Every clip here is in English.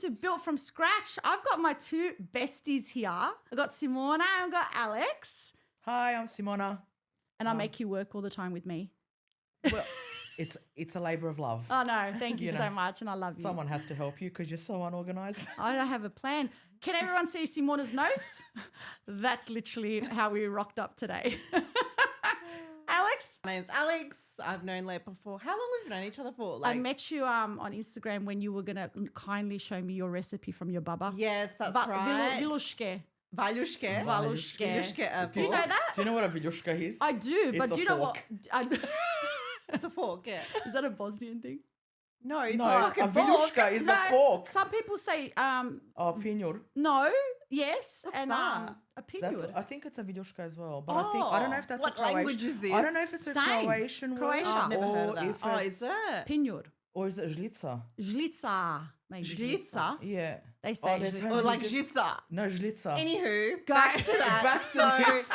to Built from Scratch. I've got my two besties here. I've got Simona and I've got Alex. Hi, I'm Simona. And I make you work all the time with me. Well, it's a labour of love. Oh, no. Thank you so much. And I love you. Someone has to help you because you're so unorganised. I don't have a plan. Can everyone see Simona's notes? That's literally how we rocked up today. Alex? My name's Alex. I've known Leah for how long have we known each other for? I met you on Instagram when you were going to kindly show me your recipe from your baba. Yes, that's right. Vilushke. Valushke. Valushke. Do you know that? Do you know what a vilushka is? I do, but It's do a you know fork. what? It's a fork, yeah. Is that a Bosnian thing? No, it's No, a a fucking fork. vilushka is a fork. Some people say Oh, pinyor. no, yes, What's and that? a pinyor. I think it's a vilushka as well, but I don't know if that's what a Croatian. language is this? I don't know if it's a Same. Croatian word Croatia. Oh, I've never heard of or that. if Oh, it's, is it? Pinyor. or is it žlica? Žlica. Maybe Žlica? Yeah. They say there's žlica. how Or like many žlica. No, žlica. Anywho, back to that. Back to so, this.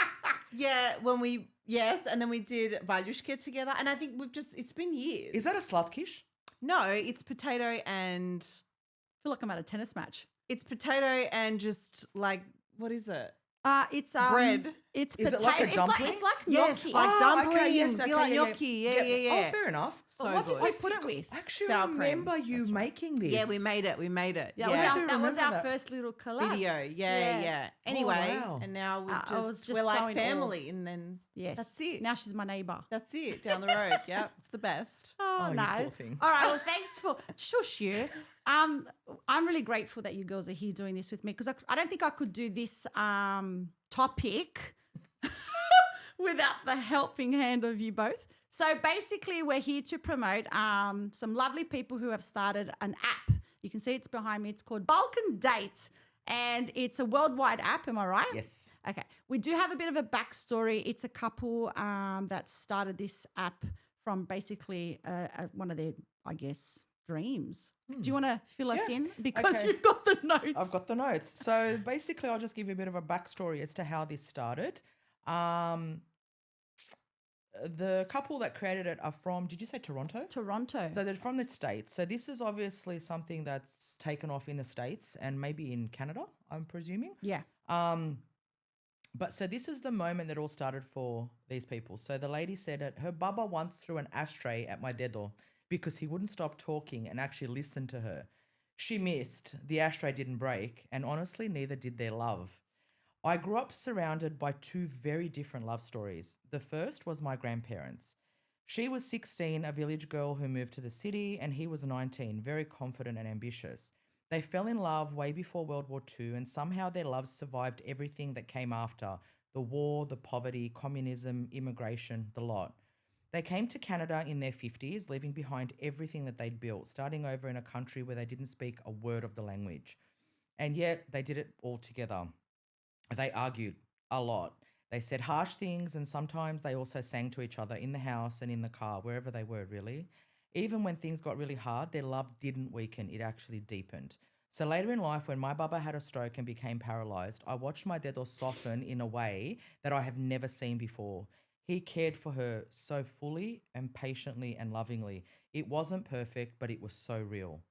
yeah, and then we did Valushke together. And I think it's been years. Is that a slatkish? No, it's potato and, I feel like I'm at a tennis match. it's potato and just like, what is it? It's Bread. It's Is it potato. like a It's dumpling? It's like Yes, gnocchi. like dumplings. Okay, yes, You like okay, gnocchi. Yeah. Oh, fair enough. So what did good. we put it with? I actually Sour cream. remember you making this. Yeah, we made it. Yeah, Yeah. that was remember our that. first little collab. Video. Yeah. Anyway, wow. and now we I was just we're so like in awe. family, and then Yes. that's it. Now she's my neighbour. That's it down the road. Yeah, it's the best. Oh, you no. poor thing. All right. Well, thanks for shush you. I'm really grateful that you girls are here doing this with me because I don't think I could do this topic without the helping hand of you both. So basically, we're here to promote some lovely people who have started an app. You can see it's behind me. It's called Balkan Date, and it's a worldwide app. Am I right? Yes. Okay. We do have a bit of a backstory. It's a couple that started this app from basically one of their, I guess, dreams. Do you want to fill us Yeah. in? Because Okay. you've got the notes. I've got the notes. So basically, I'll just give you a bit of a backstory as to how this started. The couple that created it are from, did you say Toronto? Toronto. So they're from the States. So this is obviously something that's taken off in the States and maybe in Canada, I'm presuming. Yeah. But so this is the moment that all started for these people. So the lady said that her baba once threw an ashtray at my dedo because he wouldn't stop talking and actually listen to her. She missed. The ashtray didn't break, and honestly, neither did their love. I grew up surrounded by two very different love stories. The first was my grandparents. She was 16, a village girl who moved to the city, and he was 19, very confident and ambitious. They fell in love way before World War II, and somehow their love survived everything that came after: the war, the poverty, communism, immigration, the lot. They came to Canada in their 50s, leaving behind everything that they'd built, starting over in a country where they didn't speak a word of the language. And yet they did it all together. They argued a lot. They said harsh things, and sometimes they also sang to each other in the house and in the car, wherever they were, really. Even when things got really hard, their love didn't weaken, it actually deepened. So later in life, when my baba had a stroke and became paralysed, I watched my dedo soften in a way that I have never seen before. He cared for her so fully and patiently and lovingly. It wasn't perfect, but it was so real.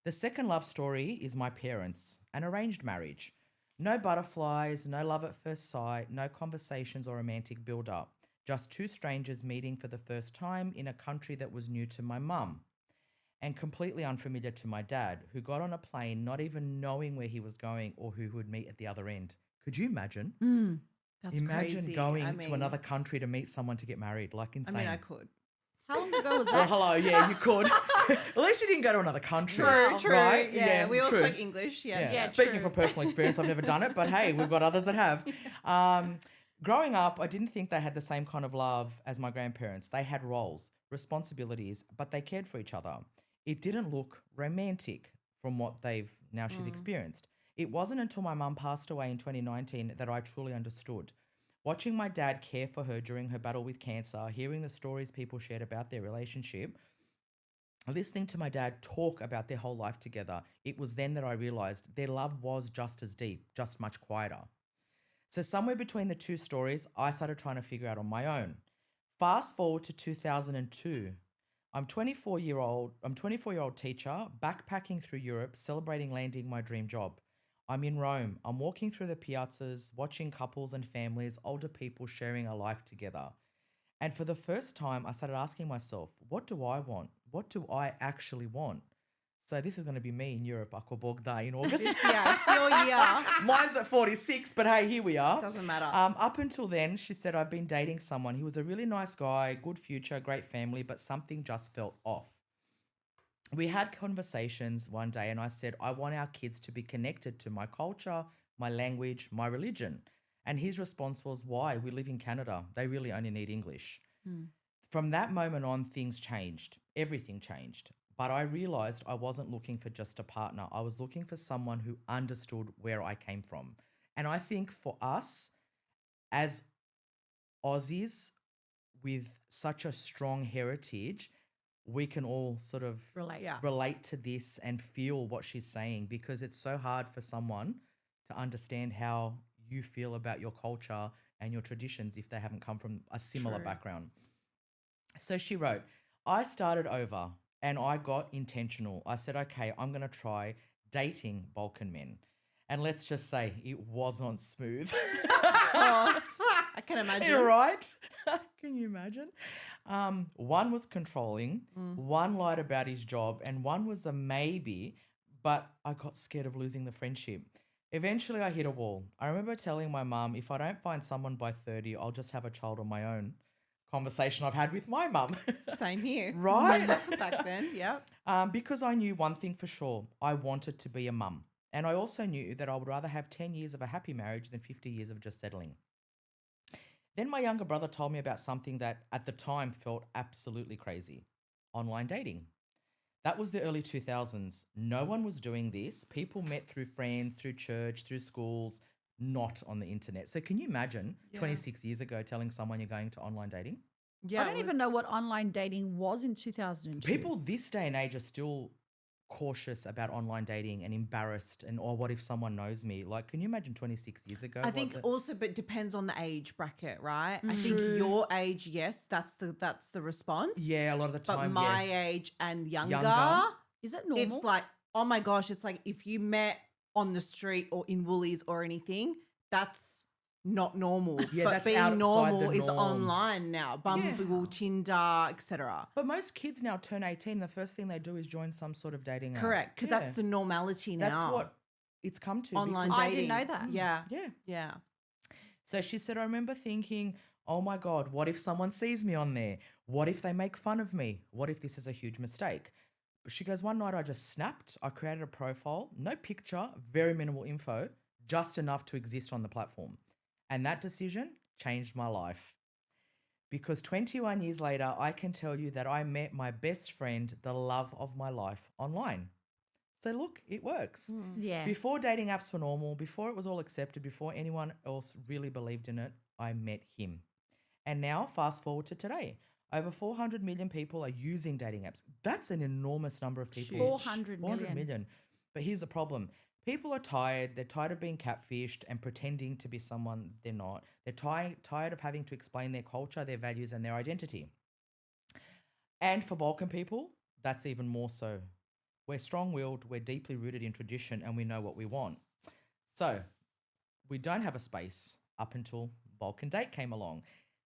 The second love story is my parents, an arranged marriage. No butterflies, no love at first sight, no conversations or romantic build-up. Just two strangers meeting for the first time in a country that was new to my mum and completely unfamiliar to my dad, who got on a plane not even knowing where he was going or who he would meet at the other end. Could you imagine? That's Imagine crazy. going to another country to meet someone to get married. Like insane. I mean, I could. How long ago was Well, that? hello, yeah, you could. At least you didn't go to another country. True. Right? Yeah, we all true. speak English. Yeah. Yeah, Speaking true. from personal experience, I've never done it, but hey, we've got others that have. Growing up, I didn't think they had the same kind of love as my grandparents. They had roles, responsibilities, but they cared for each other. It didn't look romantic from what she's experienced. It wasn't until my mum passed away in 2019 that I truly understood. Watching my dad care for her during her battle with cancer, hearing the stories people shared about their relationship, listening to my dad talk about their whole life together, it was then that I realized their love was just as deep, just much quieter. So somewhere between the two stories, I started trying to figure out on my own. Fast forward to 2002. I'm 24-year-old teacher, backpacking through Europe, celebrating landing my dream job. I'm in Rome. I'm walking through the piazzas, watching couples and families, older people sharing a life together. And for the first time, I started asking myself, what do I want? What do I actually want? So this is going to be me in Europe, Aqua Day in August. Yeah, it's your year. Mine's at 46, but hey, here we are. Doesn't matter. Up until then, she said, I've been dating someone. He was a really nice guy, good future, great family, but something just felt off. We had conversations one day and I said, I want our kids to be connected to my culture, my language, my religion. And his response was, why? We live in Canada. They really only need English. From that moment on, things changed. Everything changed. But I realized I wasn't looking for just a partner. I was looking for someone who understood where I came from. And I think for us as Aussies with such a strong heritage, we can all sort of relate to this and feel what she's saying, because it's so hard for someone to understand how you feel about your culture and your traditions if they haven't come from a similar background. So she wrote, I started over and I got intentional. I said, okay, I'm going to try dating Balkan men. And let's just say it wasn't smooth. I can imagine. You're right. Can you imagine? One was controlling, one lied about his job, and one was a maybe, but I got scared of losing the friendship. Eventually, I hit a wall. I remember telling my mum, if I don't find someone by 30, I'll just have a child on my own. Conversation I've had with my mum. Same here. Right? Back then, yeah. Because I knew one thing for sure. I wanted to be a mum. And I also knew that I would rather have 10 years of a happy marriage than 50 years of just settling. Then my younger brother told me about something that at the time felt absolutely crazy. Online dating. That was the early 2000s. No one was doing this. People met through friends, through church, through schools, not on the internet. So can you imagine 26 years ago telling someone you're going to online dating? Yeah, I don't even know what online dating was in 2002. People this day and age are still cautious about online dating and embarrassed and, or what if someone knows me? Like, can you imagine 26 years ago? I think also, but depends on the age bracket, right? I think your age, yes, that's the response. Yeah, a lot of the time, But my yes. age and younger, Is it normal? it's like, oh my gosh, it's like if you met on the street or in Woolies or anything, that's not normal. Yeah, but that's being outside normal the is norm. online now. Bumble, Tinder, etc. But most kids now turn 18. The first thing they do is join some sort of dating app. Correct, because that's the normality now. That's what it's come to. Online because- dating. I didn't know that. Yeah. Yeah. Yeah. So she said, I remember thinking, oh my God, what if someone sees me on there? What if they make fun of me? What if this is a huge mistake? But she goes, one night I just snapped. I created a profile, no picture, very minimal info, just enough to exist on the platform. And that decision changed my life. Because 21 years later, I can tell you that I met my best friend, the love of my life, online. So look, it works. Yeah. Before dating apps were normal, before it was all accepted, before anyone else really believed in it, I met him. And now, fast forward to today. Over 400 million people are using dating apps. That's an enormous number of people. 400 million. But here's the problem. People are tired. They're tired of being catfished and pretending to be someone they're not. They're tired of having to explain their culture, their values, and their identity. And for Balkan people, that's even more so. We're strong-willed, we're deeply rooted in tradition, and we know what we want. So we don't have a space up until Balkan Date came along.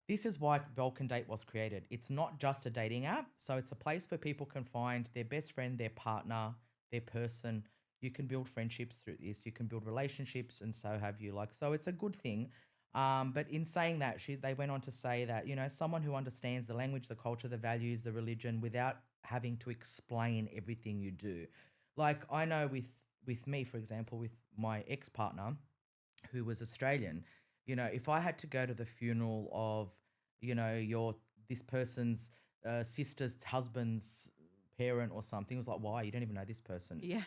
This is why Balkan Date was created. It's not just a dating app. So it's a place where people can find their best friend, their partner, their person. You can build friendships through this. You can build relationships and so have you. So it's a good thing. But in saying that, they went on to say that, someone who understands the language, the culture, the values, the religion without having to explain everything you do. Like I know with me, for example, with my ex-partner who was Australian, if I had to go to the funeral of, this person's sister's husband's parent or something, it was like, why? You don't even know this person. Yeah.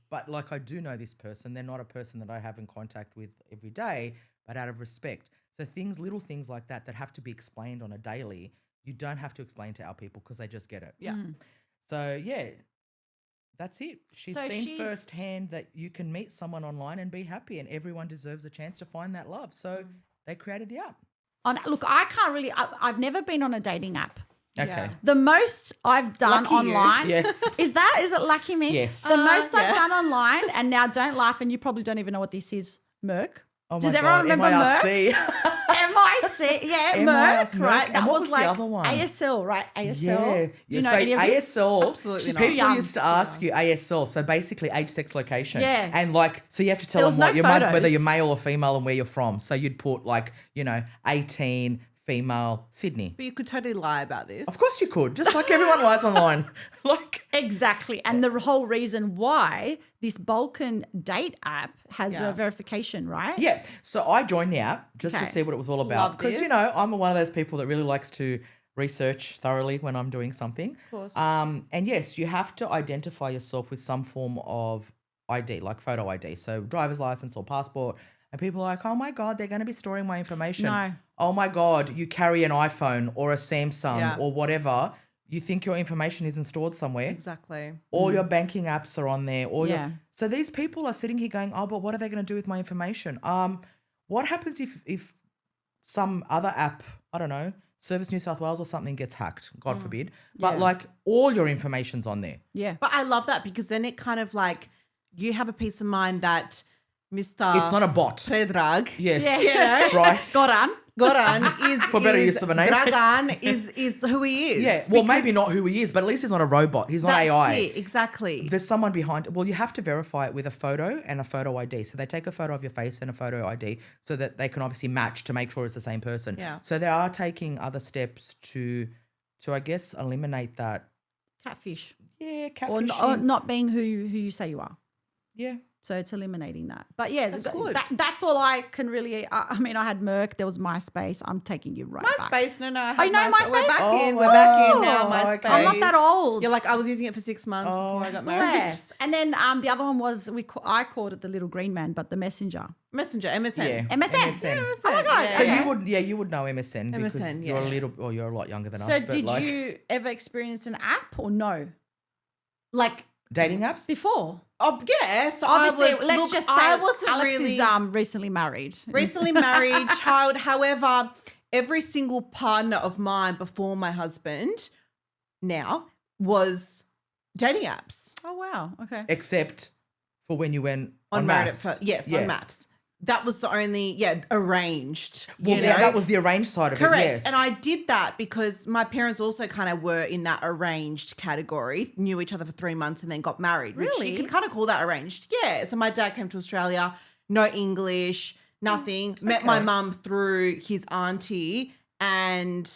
But I do know this person. They're not a person that I have in contact with every day, but out of respect. So little things like that have to be explained on a daily, you don't have to explain to our people because they just get it. Yeah. So yeah, that's it. She's seen firsthand that you can meet someone online and be happy, and everyone deserves a chance to find that love. So they created the app. Look, I can't really. I've never been on a dating app. Okay. Yeah. The most I've done Lucky you. online. Yes. Is it lucky me? Yes. The most I've yeah. done online, and now don't laugh, and you probably don't even know what this is, Merc. Oh Does my everyone God, remember Merc? MIRC. MIC, yeah, MIRC, Merc, right? and That what was was the like other one? ASL, right? ASL. Yeah. Do you know so any of this? ASL, Absolutely just not. people Too young, used to too ask you ASL, so basically age, sex, location. Yeah. And like, so you have to tell There them was what no your mum, whether photos. you're male or female and where you're from. So you'd put like, 18, female, Sydney. But you could totally lie about this. Of course you could, just like everyone lies online. Like, Exactly. And the whole reason why this Balkan Date app has Yeah. a verification, right? yeah. So I joined the app just to Okay. see what it was all about. Love Because, this. I'm one of those people that really likes to research thoroughly when I'm doing something. Of course. And yes, you have to identify yourself with some form of ID, like photo ID. So driver's license or passport. And people are like, oh my God, they're going to be storing my information. No. Oh my God, you carry an iPhone or a Samsung Yeah. or whatever. You think your information isn't stored somewhere. Exactly. All your banking apps are on there. Yeah. So these people are sitting here going, oh, but what are they going to do with my information? What happens if some other app, I don't know, Service New South Wales or something gets hacked, God forbid. But Yeah. like all your information's on there. Yeah. But I love that because then it kind of like you have a peace of mind that Mr. It's not a bot. Predrag, Yes. Yeah. you know, Right. Goran. Goran is For better use of a name. Dragan is who he is. Yeah. Well, maybe because not who he is, but at least he's not a robot. He's not that's AI. it, exactly. There's someone behind. Well, you have to verify it with a photo and a photo ID. So they take a photo of your face and a photo ID so that they can obviously match to make sure it's the same person. Yeah. So they are taking other steps to I guess eliminate that. Catfish. Yeah, Or, catfishing. or not being who you say you are. Yeah. So it's eliminating that. But yeah, That's good. That's all I can really. I mean, I had Merc. There was MySpace. I'm taking you right back. MySpace, no, I Oh, you know have We're MySpace? back Oh, in. We're back in wow. now. Oh, MySpace. okay. I'm not that old. You're like I was using it for 6 months before I got married. Yes. And then the other one was I called it the little green man, but the messenger. Messenger, MSN. Yeah. MSN. MSN. Oh my God. Yeah. So okay. you would know MSN because MSN, you're a yeah. little, or you're a lot younger than us. So but did like, you ever experience an app or no? Like, dating apps? Before? oh yeah. So Obviously, I was, let's look, just say I wasn't Alex really is recently married. recently married, child. However, every single partner of mine before my husband now was dating apps. Oh wow. Okay. Except for when you went on Married at maths. First. Yes, Yeah. on maths. That was the only, arranged. Well, you yeah, know? that was the arranged side of Correct. it. Yes. And I did that because my parents also kind of were in that arranged category, knew each other for 3 months and then got married. Which Really? you can kind of call that arranged. Yeah. So my dad came to Australia, no English, nothing. Met my Okay. mum through his auntie and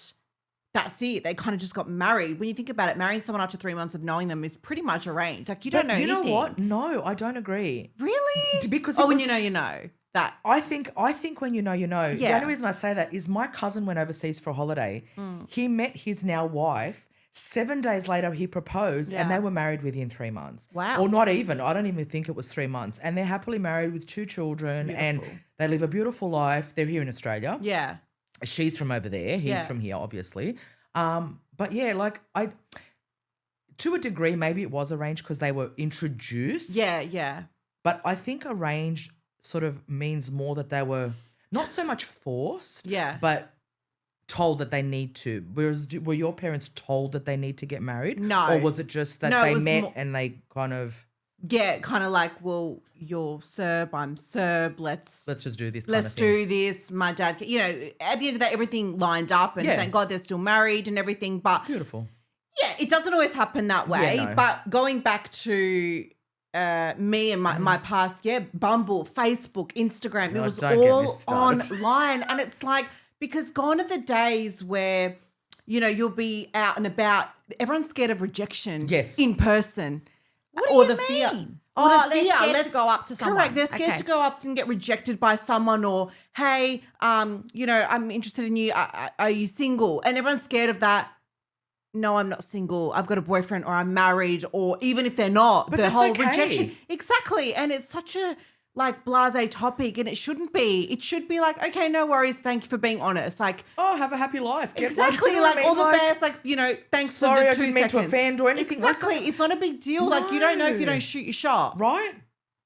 that's it. They kind of just got married. When you think about it, marrying someone after 3 months of knowing them is pretty much arranged. Like you don't But know you anything. know what? No, I don't agree. Really? Because oh, it when was- you know, you know. That. I think when you know, you know. The Yeah. only reason I say that is my cousin went overseas for a holiday. He met his now wife. 7 days later, he proposed and Yeah. they were married within 3 months. Wow. Or not even. I don't even think it was 3 months. And they're happily married with 2 children and they live a beautiful life. They're here in Australia. Yeah. She's from over there. He's Yeah. from here, obviously. But yeah, like to a degree, maybe it was arranged because they were introduced. Yeah. Yeah. But I think arranged sort of means more that they were not so much forced, Yeah. but told that they need to. Whereas, were your parents told that they need to get married? No. Or was it just that No, it they was met more- and they kind of, Yeah, kind of like, well, you're Serb, I'm Serb. Let's let's just do this kind let's of thing? do this. My dad, at the end of the day, everything lined up, and Yeah. thank God they're still married and everything. But Beautiful. yeah, it doesn't always happen that way. no. But going back to me and my past, Bumble, Facebook, Instagram, No, it was don't get me all started. online, and it's like because gone are the days where you'll be out and about. Everyone's scared of rejection. Yes. in person. What do or you the fear. mean? Or Oh, the they're fear. scared to Let's- go up to someone. Correct. They're scared Okay. to go up and get rejected by someone, or hey, I'm interested in you. Are you single? And everyone's scared of that. No, I'm not single. I've got a boyfriend, or I'm married, or even if they're not, But the that's whole okay. rejection. Exactly. And it's such a blasé topic, and it shouldn't be. It should be like, okay, no worries. Thank you for being honest. Like. Oh, have a happy life. Get Exactly, you know what I like all mean? the best, thanks sorry, for I the 2 didn't mean to seconds. offend or anything. Like Exactly, that. it's not a big deal. Like you don't know if you No. don't shoot your shot. Right?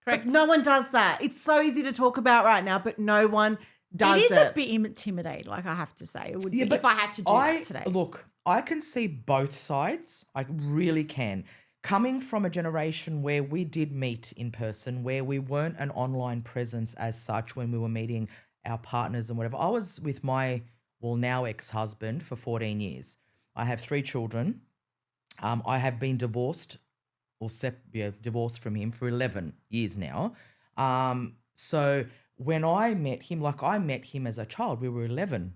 But no one does that. It's so easy to talk about right now, but no one does It it. is a bit intimidating, like I have to say. It would be if I had to do that today. Look, I can see both sides. I really can. Coming from a generation where we did meet in person, where we weren't an online presence as such when we were meeting our partners and whatever. I was with my, now ex-husband for 14 years. I have 3 children. I have been divorced divorced from him for 11 years now. So when I met him, I met him as a child. We were 11.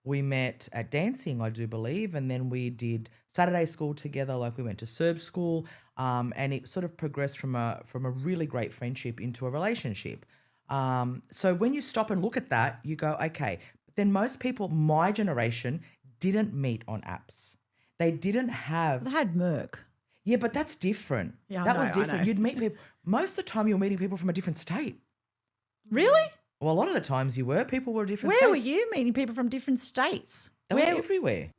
We met at dancing, I do believe, and then we did Saturday school together. We went to Serb school, and it sort of progressed from a really great friendship into a relationship. So when you stop and look at that, you go, okay. But then most people, my generation, didn't meet on apps. They didn't have. They had Merc. Yeah, but that's different. Yeah, I that know, was I different. know. You'd meet people. Most of the time, you were meeting people from a different state. Really? Well, a lot of the times you were. People were different Where were states. you meeting people from different states? They were everywhere.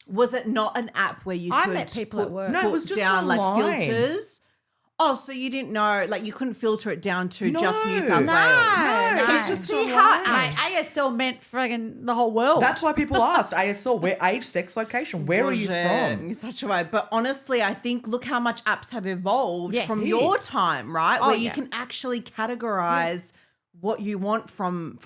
Was it not an app where you I could met people at work. No, it put was just down online. like filters? Oh, so you didn't know, you couldn't filter it down to just New No. South No, Wales. no. Because just see how Mate, apps. ASL meant friggin' the whole world. That's why people asked ASL, where age, sex, location. Where are you Bullshit from? in such a way. But honestly, I think look how much apps have evolved Yes. from your Yes. time, right? Oh, Where yeah. you can actually categorize what you want from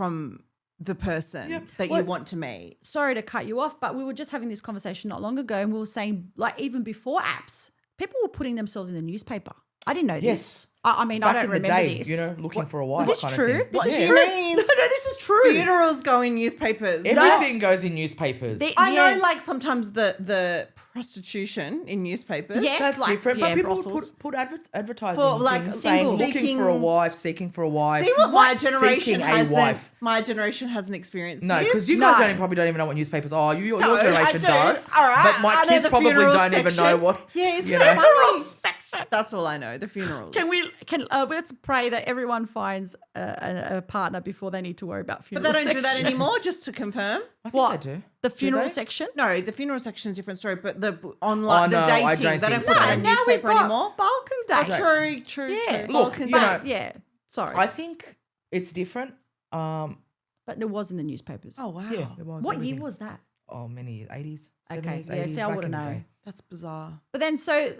the person that you want to meet. Sorry to cut you off, but we were just having this conversation not long ago, and we were saying, even before apps, people were putting themselves in the newspaper. I didn't know this. Yes. I mean, Back I don't in the remember day, this. looking for a wife. Was this kind true? Of thing. This What is do you true. mean? No, this is true. Funerals go in newspapers. Everything goes in newspapers. I Yeah. know, sometimes the prostitution in newspapers. Yes. That's different. yeah, But people brothels. would put advertising For, things saying single. looking for a wife, seeking for a wife. See what my generation seeking a hasn't. wife. My generation hasn't experienced. No, this. because you guys probably don't even know what newspapers are. Your No, I generation do. does. All right. But my I know kids the probably funeral don't even know section. what. Yeah, it's you not know. funny. Section. That's all I know. The funerals. Let's pray that everyone finds a partner before they need to worry about But funeral. they don't do that section. anymore. Just to confirm. I think What? they do. The funeral they? section. No, the funeral section is a different story. But the online, no, the I dating, don't they don't think put so. that No, in now we've newspaper got anymore. Balkan Date. True. Yeah. True. Look, Balkan you Date. know- Yeah. Sorry, I think it's different. but it was in the newspapers. Oh wow. Yeah, it was. what everything. year was that? Oh, many years. 80s, Okay, 70s, yeah, 80s. see, I back wouldn't in the know. day. That's bizarre. But then, so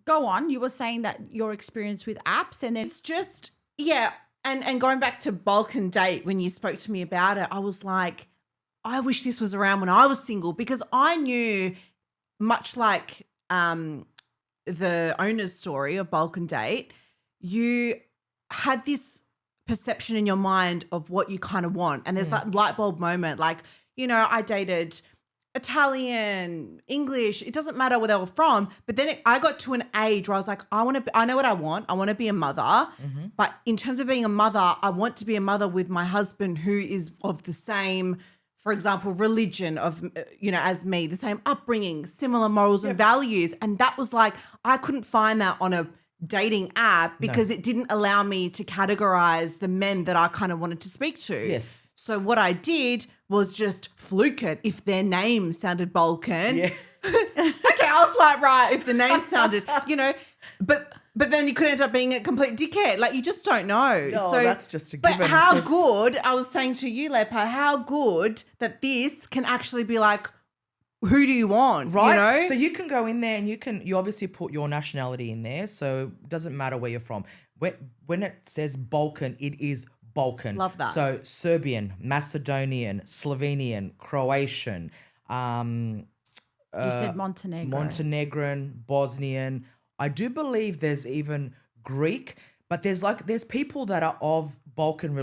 go on. You were saying that your experience with apps, and then It's just and going back to Balkan Date, when you spoke to me about it, I was like, I wish this was around when I was single, because I knew, much like the owner's story of Balkan Date, you had this perception in your mind of what you kind of want, and there's that light bulb moment, I dated Italian, English, it doesn't matter where they were from. But then I got to an age where I was like, I know what I want. I want to be a mother. But in terms of being a mother, I want to be a mother with my husband who is of the same, for example, religion as me, the same upbringing, similar morals and values. And that was I couldn't find that on a dating app because it didn't allow me to categorize the men that I kind of wanted to speak to. Yes. So what I did was just fluke it if their name sounded Balkan. Yeah. Okay, I'll swipe right if the name sounded, but then you could end up being a complete dickhead. You just don't know. Oh, so that's just a But given, how 'cause- good, I was saying to you, Lepa, how good that this can actually be who do you want? Right. So you can go in there and you obviously put your nationality in there. So it doesn't matter where you're from. When it says Balkan, it is Balkan. Love that. So Serbian, Macedonian, Slovenian, Croatian, you said Montenegro. Montenegrin, Bosnian. I do believe there's even Greek, but there's people that are of Balkan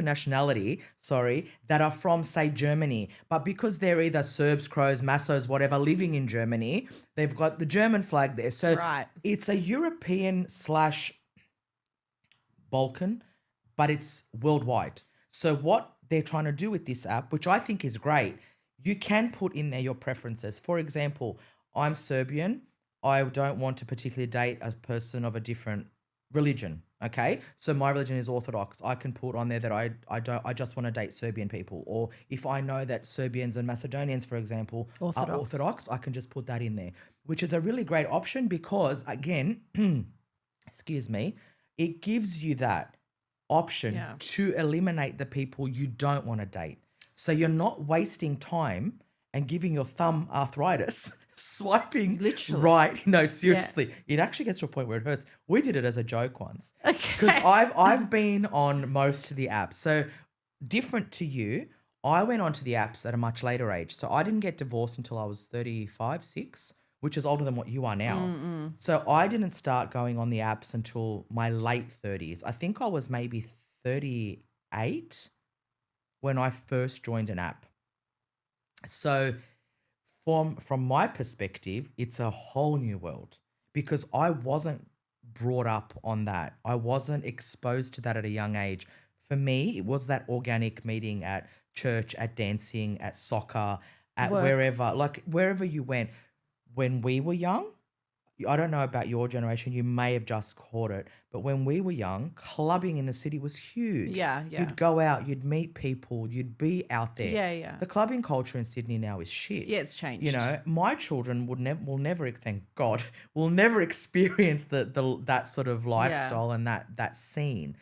nationality, that are from, say, Germany. But because they're either Serbs, Croats, Massos, whatever, living in Germany, they've got the German flag there. So Right. it's a European / Balkan, but it's worldwide. So what they're trying to do with this app, which I think is great, you can put in there your preferences. For example, I'm Serbian. I don't want to particularly date a person of a different religion. Okay, so my religion is Orthodox. I can put on there that I just want to date Serbian people. Or if I know that Serbians and Macedonians, for example, are Orthodox, I can just put that in there, which is a really great option because, again, excuse me, it gives you that option to eliminate the people you don't want to date. So you're not wasting time and giving your thumb arthritis, swiping Literally. right. No, seriously, it actually gets to a point where it hurts. We did it as a joke once because I've been on most of the apps. So different to you, I went onto the apps at a much later age. So I didn't get divorced until I was 35, 6, which is older than what you are now. So I didn't start going on the apps until my late 30s. I think I was maybe 38 when I first joined an app. So from my perspective, it's a whole new world because I wasn't brought up on that. I wasn't exposed to that at a young age. For me, it was that organic meeting at church, at dancing, at soccer, at Work. wherever you went. When we were young, I don't know about your generation, you may have just caught it, but when we were young, clubbing in the city was huge. Yeah. You'd go out, you'd meet people, you'd be out there. Yeah. The clubbing culture in Sydney now is shit. Yeah, it's changed. You know, my children will never, thank God, will never experience that sort of lifestyle and that scene.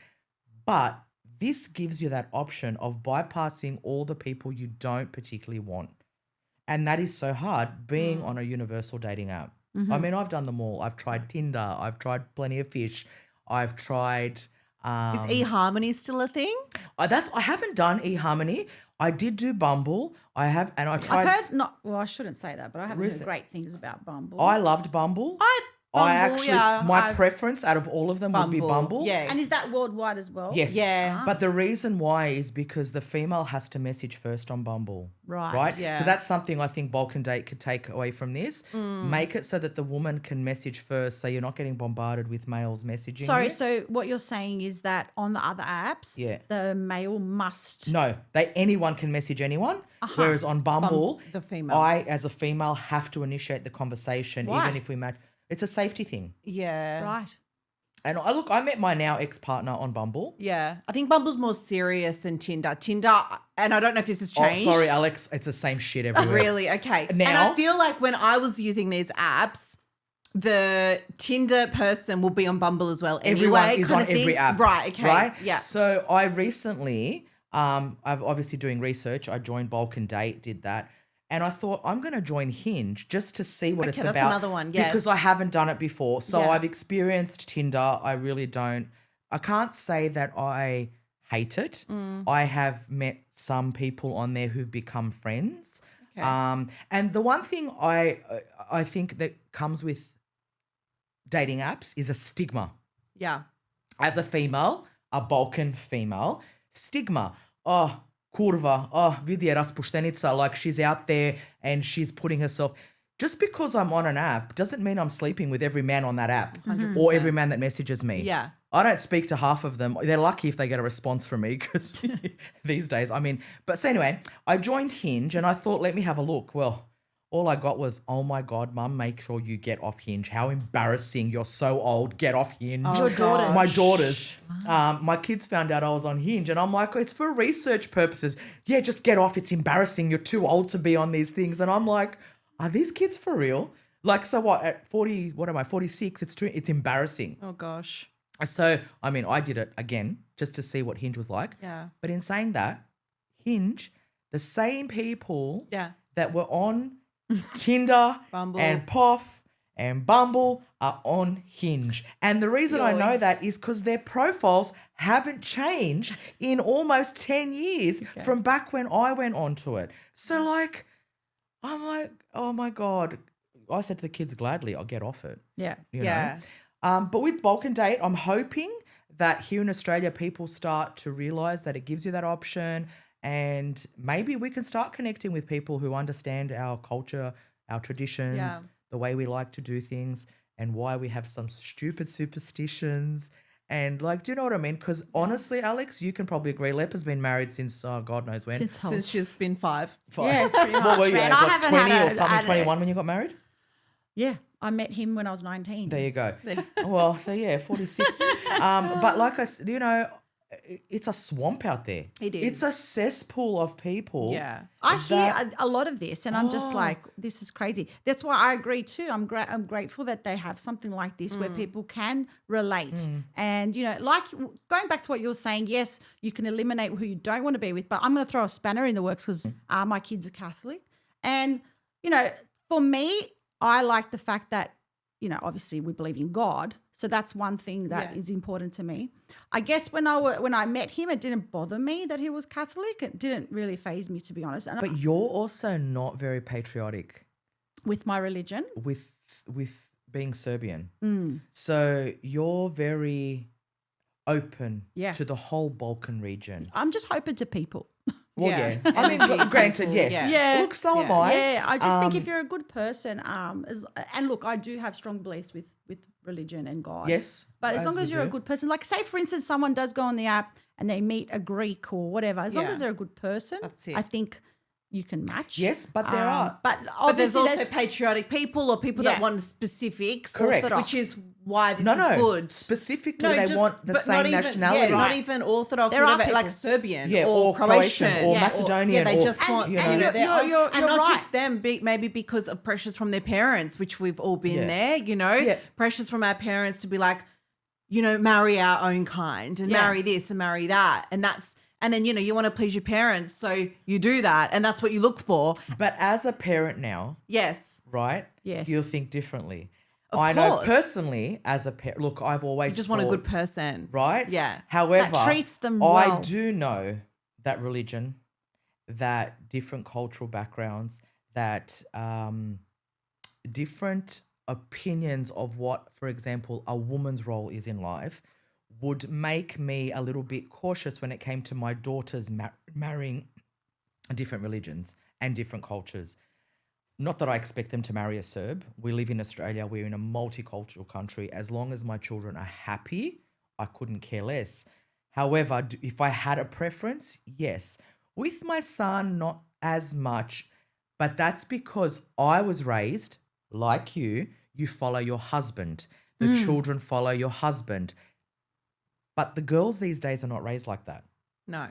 But this gives you that option of bypassing all the people you don't particularly want. And that is so hard being on a universal dating app. I mean, I've done them all. I've tried Tinder. I've tried Plenty of Fish. I've tried. Is eHarmony still a thing? I haven't done eHarmony. I did do Bumble. I tried. I've heard I shouldn't say that, but I haven't heard great things about Bumble. I loved Bumble. My preference out of all of them would be Bumble. Yeah. And is that worldwide as well? Yes. Yeah. But the reason why is because the female has to message first on Bumble. Right. Right? Yeah. So that's something I think Balkan Date could take away from this. Make it so that the woman can message first so you're not getting bombarded with males messaging. Sorry, you. so what you're saying is that on the other apps, the male must. No, anyone can message anyone. Whereas on Bumble, the female. I, as a female, have to initiate the conversation Why? even if we match. It's a safety thing. Yeah. Right. And I met my now ex-partner on Bumble. Yeah. I think Bumble's more serious than Tinder. Tinder, and I don't know if this has changed. Oh, sorry, Alex. It's the same shit everywhere. Really? Okay. Now- and I feel like when I was using these apps, the Tinder person will be on Bumble as well. Everyone anyway, is kind on of thing. every app. Right. Okay. Right? Yeah. So I recently, I've obviously doing research. I joined Balkan Date, did that. And I thought, I'm going to join Hinge just to see what it's that's about. another one, yes. Because I haven't done it before. So Yeah. I've experienced Tinder. I really don't. I can't say that I hate it. I have met some people on there who've become friends. Okay. And the one thing I think that comes with dating apps is a stigma. Yeah. As a female, a Balkan female, stigma. Oh, kurva, vidi je raspuštenica, like she's out there and she's putting herself. Just because I'm on an app doesn't mean I'm sleeping with every man on that app 100%. or every man that messages me. Yeah. I don't speak to half of them. They're lucky if they get a response from me because these days, but so anyway, I joined Hinge and I thought, let me have a look. Well, all I got was, oh my God, Mum, make sure you get off Hinge. How embarrassing. You're so old. Get off Hinge. Your daughters. My daughters. My kids found out I was on Hinge and I'm like, it's for research purposes. Yeah, just get off. It's embarrassing. You're too old to be on these things. And I'm like, are these kids for real? Like, so what? At 46, it's embarrassing. Oh, gosh. So, I did it again just to see what Hinge was like. Yeah. But in saying that, Hinge, the same people Yeah. that were on Tinder Bumble. and Poff and Bumble are on Hinge. And the reason I know that is because their profiles haven't changed in almost 10 years from back when I went onto it. So like, I'm like, oh my God. I said to the kids, gladly, I'll get off it. Yeah. You Yeah. know? But with Balkan Date, I'm hoping that here in Australia, people start to realise that it gives you that option. And maybe we can start connecting with people who understand our culture, our traditions, the way we like to do things, and why we have some stupid superstitions. And like, do you know what I mean? Because honestly, Alex, you can probably agree. Lepa's been married since God knows when. Since she's been 5. Yeah, pretty much. What were you, man. like, I haven't 20 had or something, 21 when you got married? Yeah, I met him when I was 19. There you go. Well, so yeah, 46. But like I said, it's a swamp out there. It is. It's a cesspool of people. Yeah. I hear a lot of this and I'm just like, this is crazy. That's why I agree too. I'm grateful that they have something like this where people can relate. And, like going back to what you're saying, yes, you can eliminate who you don't want to be with, but I'm going to throw a spanner in the works because my kids are Catholic. And, for me, I like the fact that, obviously we believe in God. So that's one thing that is important to me. I guess when I met him, it didn't bother me that he was Catholic. It didn't really faze me, to be honest. And But you're also not very patriotic with my religion. with being Serbian. Mm. So you're very open Yeah. to the whole Balkan region. I'm just open to people. Well, Yeah. yeah. I mean, Energy, granted, people, yes. yeah. Look, so am Yeah. I. Yeah, I just think if you're a good person, and look, I do have strong beliefs with religion and God. Yes. But as long we as you're a do. good person, like say for instance, someone does go on the app and they meet a Greek or whatever, as long Yeah. as they're a good person, That's it. I think you can match. Yes, but there are. But But there's obviously, also patriotic people or people that Yeah. want specifics. Correct. Which is why this No, is good. Specifically, No, they just- want the but not same even- nationality. Yeah, not even Orthodox, There are whatever, like people. Serbian Yeah, or or Croatian Croatian or yeah, Macedonian they or- just And- want, you know. their own- You're and not right. just them, maybe because of pressures from their parents, which we've all been Yeah. there, Yeah. pressures from our parents to be like, marry our own kind and Yeah. marry this and marry that. And then, you want to please your parents. So you do that. And that's what you look for. But as a parent now, Yes. right? Yes. You'll think differently. Of I know course. personally as a parent, look, I've always You just want a thought- good person. right? Yeah. However, treats them I well. do know that religion, that different cultural backgrounds, that different opinions of what, for example, a woman's role is in life would make me a little bit cautious when it came to my daughters marrying different religions and different cultures. Not that I expect them to marry a Serb. We live in Australia. We're in a multicultural country. As long as my children are happy, I couldn't care less. However, if I had a preference, yes. With my son, not as much, but that's because I was raised like you follow your husband. The children follow your husband. But the girls these days are not raised like that. No.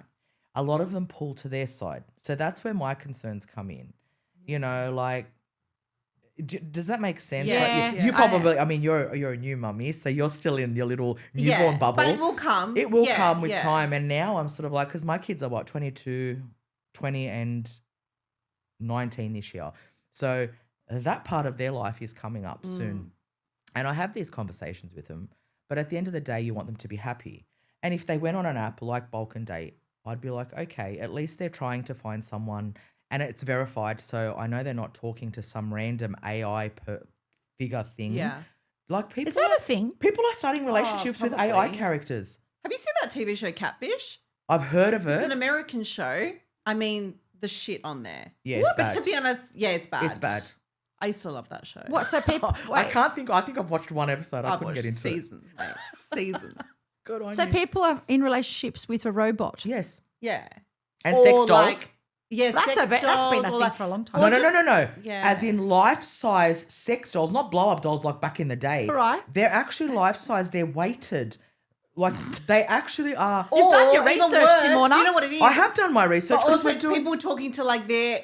A lot of them pull to their side. So that's where my concerns come in. Does that make sense? Yes, Like you yeah. probably, I mean, you're a new mummy, so you're still in your little newborn bubble. But it will come. It will Yeah, come with yeah. time. And now I'm sort of like, because my kids are 22, 20 and 19 this year. So that part of their life is coming up soon. And I have these conversations with them. But at the end of the day, you want them to be happy. And if they went on an app like Balkan Date, I'd be like, okay, at least they're trying to find someone and it's verified. So I know they're not talking to some random AI figure thing. Yeah. Like people Is that a thing? People are starting relationships with AI probably. characters. Have you seen that TV show Catfish? I've heard of It's it. an American show. I mean, the shit on there. Yeah, it's But bad. to be honest, yeah, it's bad. It's bad. I used to love that show. What? So people. I Wait. can't think. I think I've watched one episode. I I've couldn't watched get into it. seasons, mate. Seasons. Good on So you. people are in relationships with a robot. Yes. Yeah. And Or sex dolls. like- yeah, That's sex that's been dolls a or thing like- for a long or time. No. Yeah. As in life-size sex dolls, not blow-up dolls like back in the day. Right. They're actually life-size. They're weighted. Like they actually are. You've done your Or even research, worse, Simona. Do you know what it is? I have done my research But because also we're doing. people talking to like their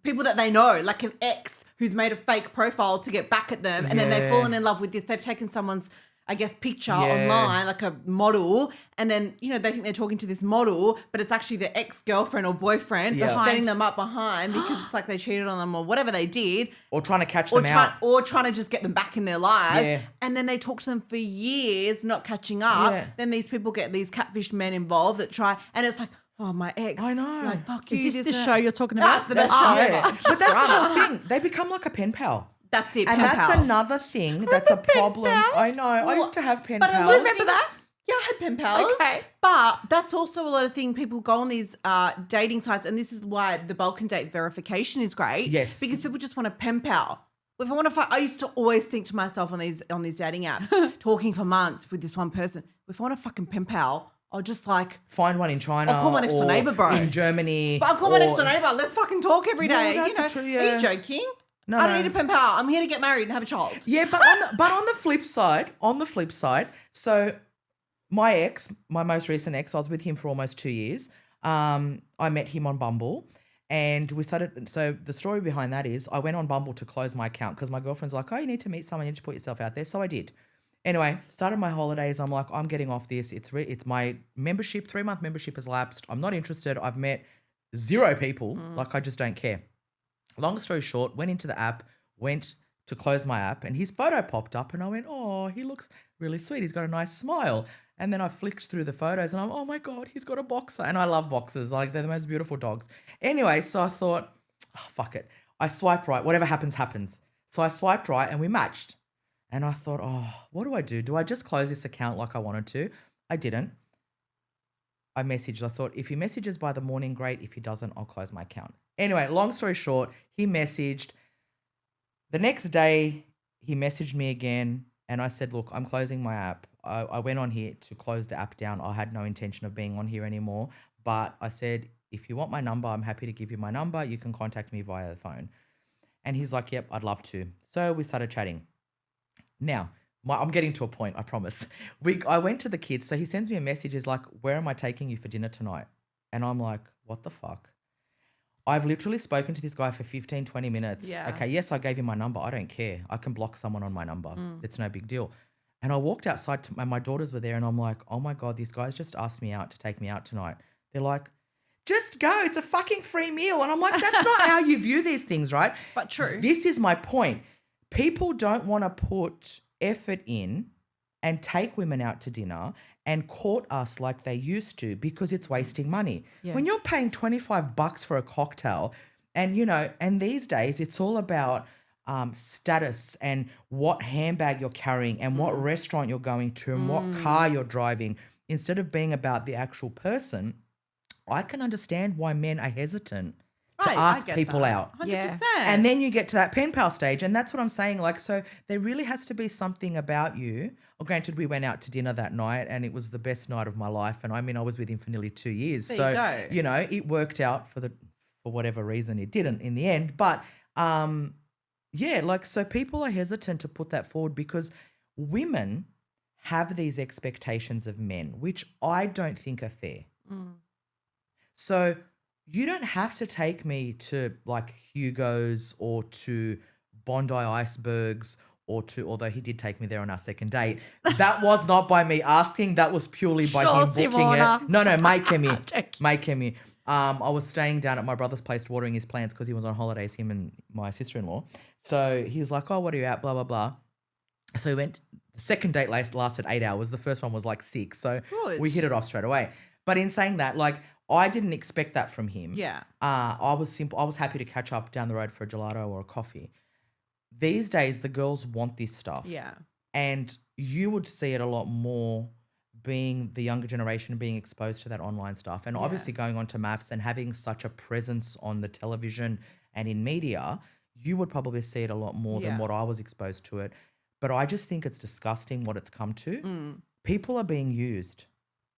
people that they know, like an ex who's made a fake profile to get back at them, and then they've Yeah. fallen in love with this. They've taken someone's, I guess, picture Yeah. online, like a model, and then they think they're talking to this model, but it's actually their ex-girlfriend or boyfriend Yeah. setting them up behind because it's like they cheated on them or whatever they did, or trying to catch or them out. trying to just get them back in their lives, Yeah. and then they talk to them for years, not catching up. Yeah. Then these people get these catfish men involved that try, and it's like, oh, my ex. I know. Like, fuck you. Is this the and show that. you're talking about? That's the best Oh, show yeah. ever. But that's the whole thing. They become like a pen pal. That's it. And pen that's pal. another thing that's a problem. I know. I used to have pen But a pals. lot of remember things- that? Yeah, I had pen pals. Okay. But that's also a lot of things. People go on these dating sites, and this is why the Balkan Date verification is great. Yes. Because people just want a pen pal. If I want to, I used to always think to myself on these dating apps, talking for months with this one person. If I want a fucking pen pal, I'll just like, Find one in China. I'll call my next door or neighbour, bro. In Germany. but I'll call my or- next door neighbour. Let's fucking talk every No, day. that's true, Are yeah. you joking? No, I don't no. need a pen pal. I'm here to get married and have a child. Yeah, but on the flip side, so my most recent ex, I was with him for almost 2 years. I met him on Bumble and we started. So the story behind that is I went on Bumble to close my account because my girlfriend's like, oh, you need to meet someone, you need to put yourself out there. So I did. Anyway, started my holidays. I'm like, I'm getting off this. It's my membership, 3-month membership has lapsed. I'm not interested. I've met 0 people. Like I just don't care. Long story short, went into the app, went to close my app, and his photo popped up, and I went, oh, he looks really sweet. He's got a nice smile. And then I flicked through the photos, and I'm, oh my God, he's got a boxer. And I love boxers. Like, they're the most beautiful dogs. Anyway, so I thought, oh, fuck it. I swipe right. Whatever happens, happens. So I swiped right, and we matched. And I thought, oh, what do? Do I just close this account like I wanted to? I didn't. I messaged. I thought, if he messages by the morning, great. If he doesn't, I'll close my account. Anyway, long story short, he messaged. The next day, he messaged me again, and I said, look, I'm closing my app. I went on here to close the app down. I had no intention of being on here anymore. But I said, if you want my number, I'm happy to give you my number. You can contact me via the phone. And he's like, yep, I'd love to. So we started chatting. Now, I'm getting to a point, I promise. I went to the kids. So he sends me a message. He's like, where am I taking you for dinner tonight? And I'm like, what the fuck? I've literally spoken to this guy for 15, 20 minutes. Yeah. Okay, yes, I gave you my number. I don't care. I can block someone on my number. It's no big deal. And I walked outside, and my daughters were there, and I'm like, oh my God, these guys just asked me out to take me out tonight. They're like, just go. It's a fucking free meal. And I'm like, that's not how you view these things, right? But true. This is my point. People don't want to put effort in and take women out to dinner and court us like they used to because it's wasting money. Yeah. When you're paying $25 for a cocktail, and and these days it's all about status and what handbag you're carrying and what restaurant you're going to and what car you're driving, instead of being about the actual person. I can understand why men are hesitant to ask people out. 100%. Yeah. And then you get to that pen pal stage, and that's what I'm saying. Like, so there really has to be something about you. Well, granted, we went out to dinner that night, and it was the best night of my life. And I mean, I was with him for nearly 2 years. There So, you go. it worked out for whatever reason it didn't in the end. But so people are hesitant to put that forward because women have these expectations of men, which I don't think are fair. So you don't have to take me to like Hugo's or to Bondi Icebergs although he did take me there on our second date. That was not by me asking. That was purely by him booking Simona. it. No, Mate Kemi. Joking. Mate Kemi. I was staying down at my brother's place watering his plants because he was on holidays, him and my sister-in-law. So he was like, oh, what are you at? Blah, blah, blah. So we went. The second date lasted 8 hours. The first one was like 6. So Good. we hit it off straight away. But in saying that, like, I didn't expect that from him. Yeah. I was happy to catch up down the road for a gelato or a coffee. These days, the girls want this stuff. Yeah. And you would see it a lot more being the younger generation being exposed to that online stuff. And obviously going on to maths and having such a presence on the television and in media, you would probably see it a lot more than what I was exposed to it. But I just think it's disgusting what it's come to. People are being used.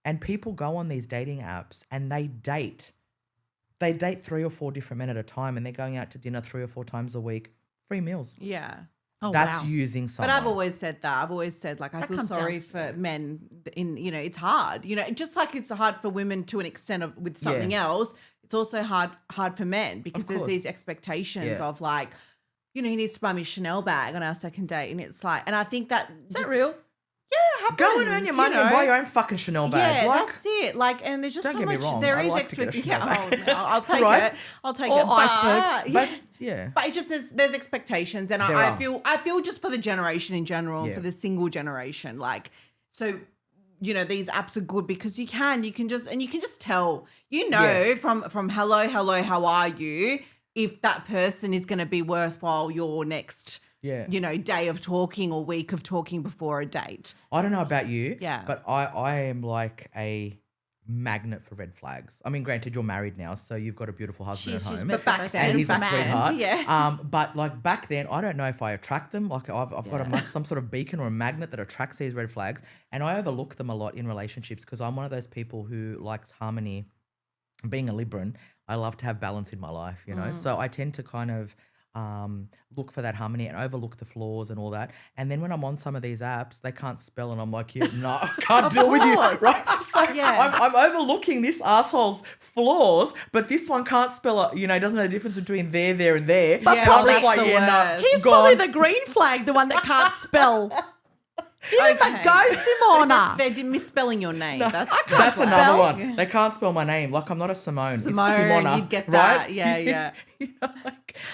And people go on these dating apps and they date. They date 3 or 4 different men at a time, and they're going out to dinner 3 or 4 times a week. Free meals. Yeah. Oh, That's wow. using someone. But I've always said that. I've always said, like, I That feel comes sorry down to for men it's hard. Just like it's hard for women to an extent with something else, it's also hard for men because there's these expectations of like, he needs to buy me a Chanel bag on our second date. And it's like, and I think that Is that real? Yeah, happens, Go and earn your money and buy your own fucking Chanel bag. Yeah, Like, that's it. Like, and there's just don't so get me much. wrong, There I is like to get a Chanel expectation. bag. I'll take Right? it. I'll take Or it. icebergs. But, yeah. But it's just there's expectations, and There I are. feel just for the generation in general, and Yeah. for the single generation, like so. These apps are good because you can just tell, from hello, how are you, if that person is going to be worthwhile your next, day of talking or week of talking before a date. I don't know about you, Yeah. but I am like a magnet for red flags. I mean, granted, you're married now, so you've got a beautiful husband She's at home. met But back the then, And he's a back sweetheart. yeah. But like back then, I don't know if I attract them. Like I've got some sort of beacon or a magnet that attracts these red flags, and I overlook them a lot in relationships because I'm one of those people who likes harmony. Being a Libran, I love to have balance in my life, So I tend to kind of look for that harmony and overlook the flaws and all that. And then when I'm on some of these apps, they can't spell, and I'm like, no, I can't deal with you, course. right? So Yeah. I'm overlooking this asshole's flaws, but this one can't spell it. Doesn't know the difference between there, and there. But And I'm probably just like, that's the yeah, no, worst. He's gone. probably the green flag, the one that can't spell. Give him a go, Simona. They're misspelling your name. That's That's why. another one. They can't spell my name. Like, I'm not a Simone. Simone, it's Simona, you'd get that. right? Yeah. You know,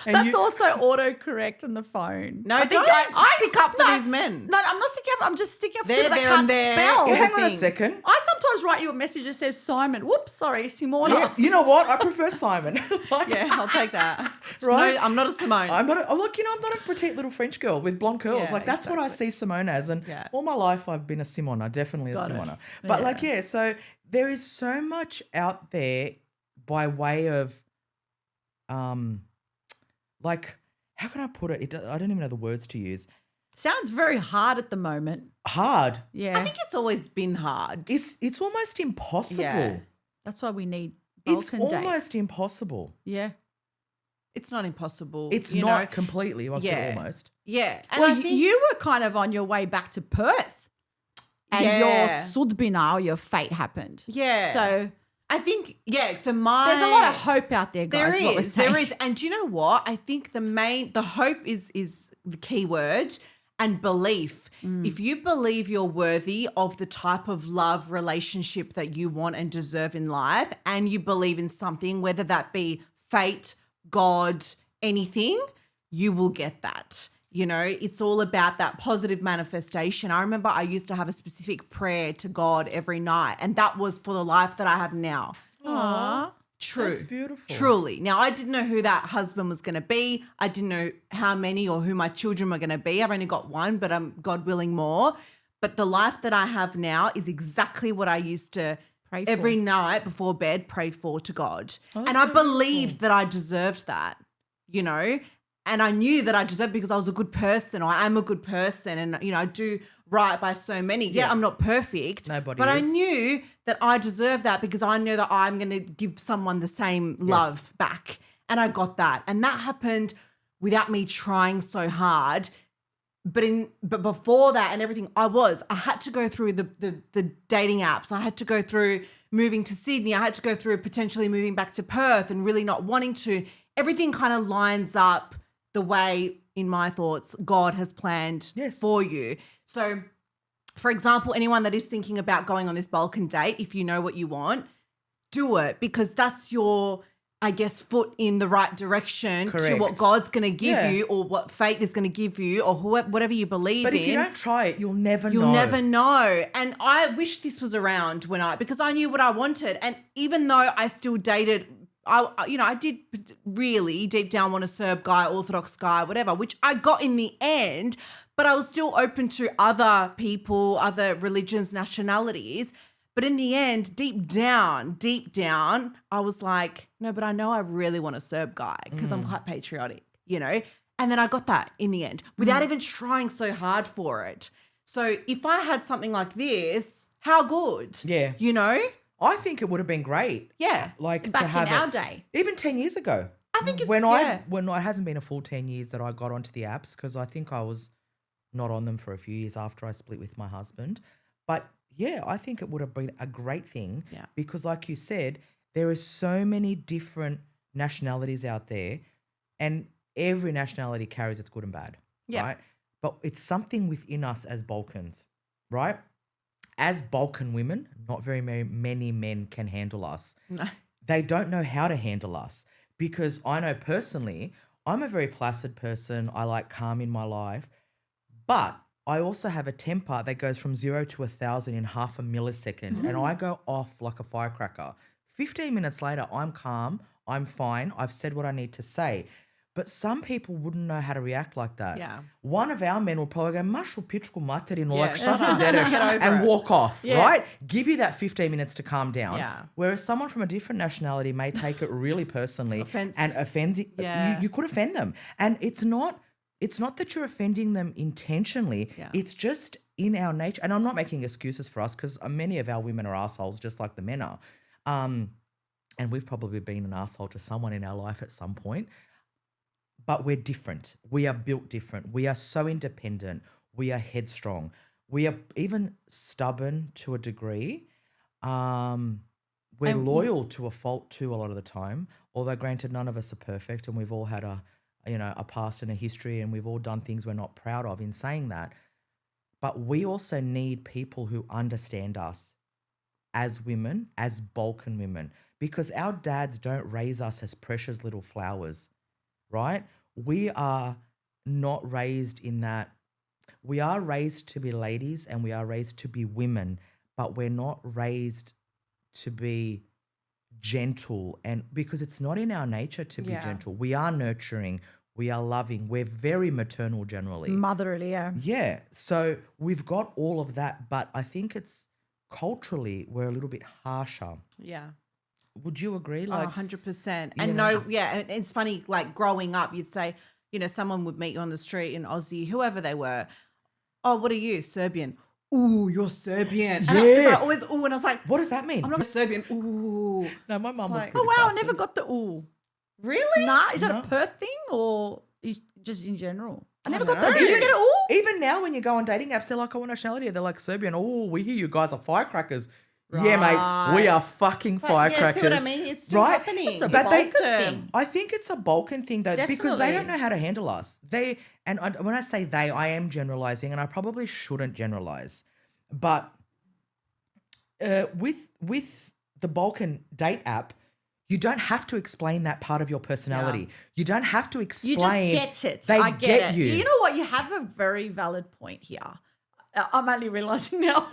and That's also autocorrect in the phone. No, I think don't stick up for no, these men. No, I'm not sticking up. I'm just sticking up for There, people that there, can't and there. spell. Yeah, hang on a thing. second. I sometimes write you a message that says Simon. Whoops, sorry, Simona. Yeah, you know what? I prefer Simon. Like, Yeah, I'll take that. Right? No, I'm not a Simone. I'm not. I'm not a petite little French girl with blonde curls. Yeah, like that's what I see Simone as, and Yeah. all my life I've been a Simona, definitely a Got it. Simona. But Yeah. so there is so much out there by way of, like, how can I put it? I don't even know the words to use. Sounds very hard at the moment. Hard. Yeah. I think it's always been hard. It's almost impossible. Yeah. That's why we need It's Balkan Date. almost impossible. Yeah. It's not impossible. It's you not know? completely. I said Yeah. almost. Yeah. And Well, I think you were kind of on your way back to Perth. And Yeah. your sudbina, or your fate happened. Yeah. So I think, so there's a lot of hope out there, There guys. is what we're is, there saying. is, and do you know what? I think the hope is the key word, and belief. If you believe you're worthy of the type of love relationship that you want and deserve in life, and you believe in something, whether that be fate, God, anything, you will get that. You know, it's all about that positive manifestation. I remember I used to have a specific prayer to God every night, and that was for the life that I have now. Aww. True. That's beautiful. Truly. Now, I didn't know who that husband was going to be. I didn't know how many or who my children were going to be. I've only got one, but I'm God willing more. But the life that I have now is exactly what I used to Pray for. every night before bed pray for to God. Oh, and I believed that I deserved that, you know, and I knew that I deserved it because I was a good person, or I am a good person, and, you know, I do right by so many. Yeah, I'm not perfect. Nobody But I is. knew that I deserve that because I know that I'm going to give someone the same love back. And I got that. And that happened without me trying so hard. But before that and everything, I had to go through the dating apps. I had to go through moving to Sydney. I had to go through potentially moving back to Perth and really not wanting to. Everything kind of lines up the way, in my thoughts, God has planned for you. So, for example, anyone that is thinking about going on this Balkan date, if you know what you want, do it, because that's your, I guess, foot in the right direction to what Correct. God's going to give Yeah. you, or what fate is going to give you, or whatever you believe But in. if you don't try it, you'll never know. You'll never know. And I wish this was around because I knew what I wanted. And even though I still dated, I did really deep down want a Serb guy, Orthodox guy, whatever, which I got in the end, but I was still open to other people, other religions, nationalities. But in the end, deep down, I was like, no, but I know I really want a Serb guy because I'm quite patriotic, you know? And then I got that in the end without even trying so hard for it. So if I had something like this, how good? Yeah. You know? I think it would have been great. Yeah. Like Back to have in our it, day. even 10 years ago. I think it's, when yeah. it hasn't been a full 10 years that I got onto the apps, because I think I was not on them for a few years after I split with my husband. But yeah, I think it would have been a great thing. Yeah. Because like you said, there are so many different nationalities out there, and every nationality carries its good and bad. Yeah. Right. But it's something within us as Balkans, right? As Balkan women, not very many men can handle us. No. They don't know how to handle us, because I know personally, I'm a very placid person. I like calm in my life, but I also have a temper that goes from 0 to 1,000 in half a millisecond, and I go off like a firecracker. 15 minutes later, I'm calm, I'm fine, I've said what I need to say. But some people wouldn't know how to react like that. Yeah. One of our men will probably go, "Mašu pičku materinu," Yeah. like "Šta se dereš," Get over and it. walk off, Yeah. right? Give you that 15 minutes to calm down. Yeah. Whereas someone from a different nationality may take it really personally Offense. and offends you. Yeah. You could offend them. And it's not that you're offending them intentionally. Yeah. It's just in our nature. And I'm not making excuses for us, because many of our women are assholes just like the men are. And we've probably been an asshole to someone in our life at some point. But we're different. We are built different. We are so independent. We are headstrong. We are even stubborn to a degree. We're loyal to a fault too a lot of the time. Although granted, none of us are perfect, and we've all had a past and a history, and we've all done things we're not proud of in saying that. but we also need people who understand us as women, as Balkan women, because our dads don't raise us as precious little flowers, right? We are not raised in that. We are raised to be ladies and we are raised to be women, but we're not raised to be gentle, and because it's not in our nature to be Yeah. gentle. We are nurturing, we are loving, we're very maternal generally. Motherly, yeah. Yeah. So we've got all of that, but I think it's culturally we're a little bit harsher. Yeah. Would you agree? Oh, Like 100%. you And know. no, yeah, and it's funny, like growing up, you'd say, you know, someone would meet you on the street in Aussie, whoever they were. Oh, what are you? Serbian. Ooh, you're Serbian. And Yeah. I always, ooh, and I was like, What does that mean? I'm not Serbian. Ooh. No, my mum was like- pretty Oh, wow. I classy. never got the ooh. Really? Nah, is that No. a Perth thing or just in general? I never don't got that. know. Did you get it all? Even now when you go on dating apps, they're like, oh, what nationality? They're like Serbian. Oh, we hear you guys are firecrackers. Yeah, mate, we are fucking firecrackers. Yeah, see what I mean? It's still right? happening. It's just a But they- Balkan thing. I think it's a Balkan thing though, because they don't Definitely. know how to handle us. When I say they, I am generalizing, and I probably shouldn't generalize. But with the Balkan Date app, you don't have to explain that part of your personality. You don't have to explain. You just get it. They I get it. you. You know what? You have a very valid point here. I'm only realizing now.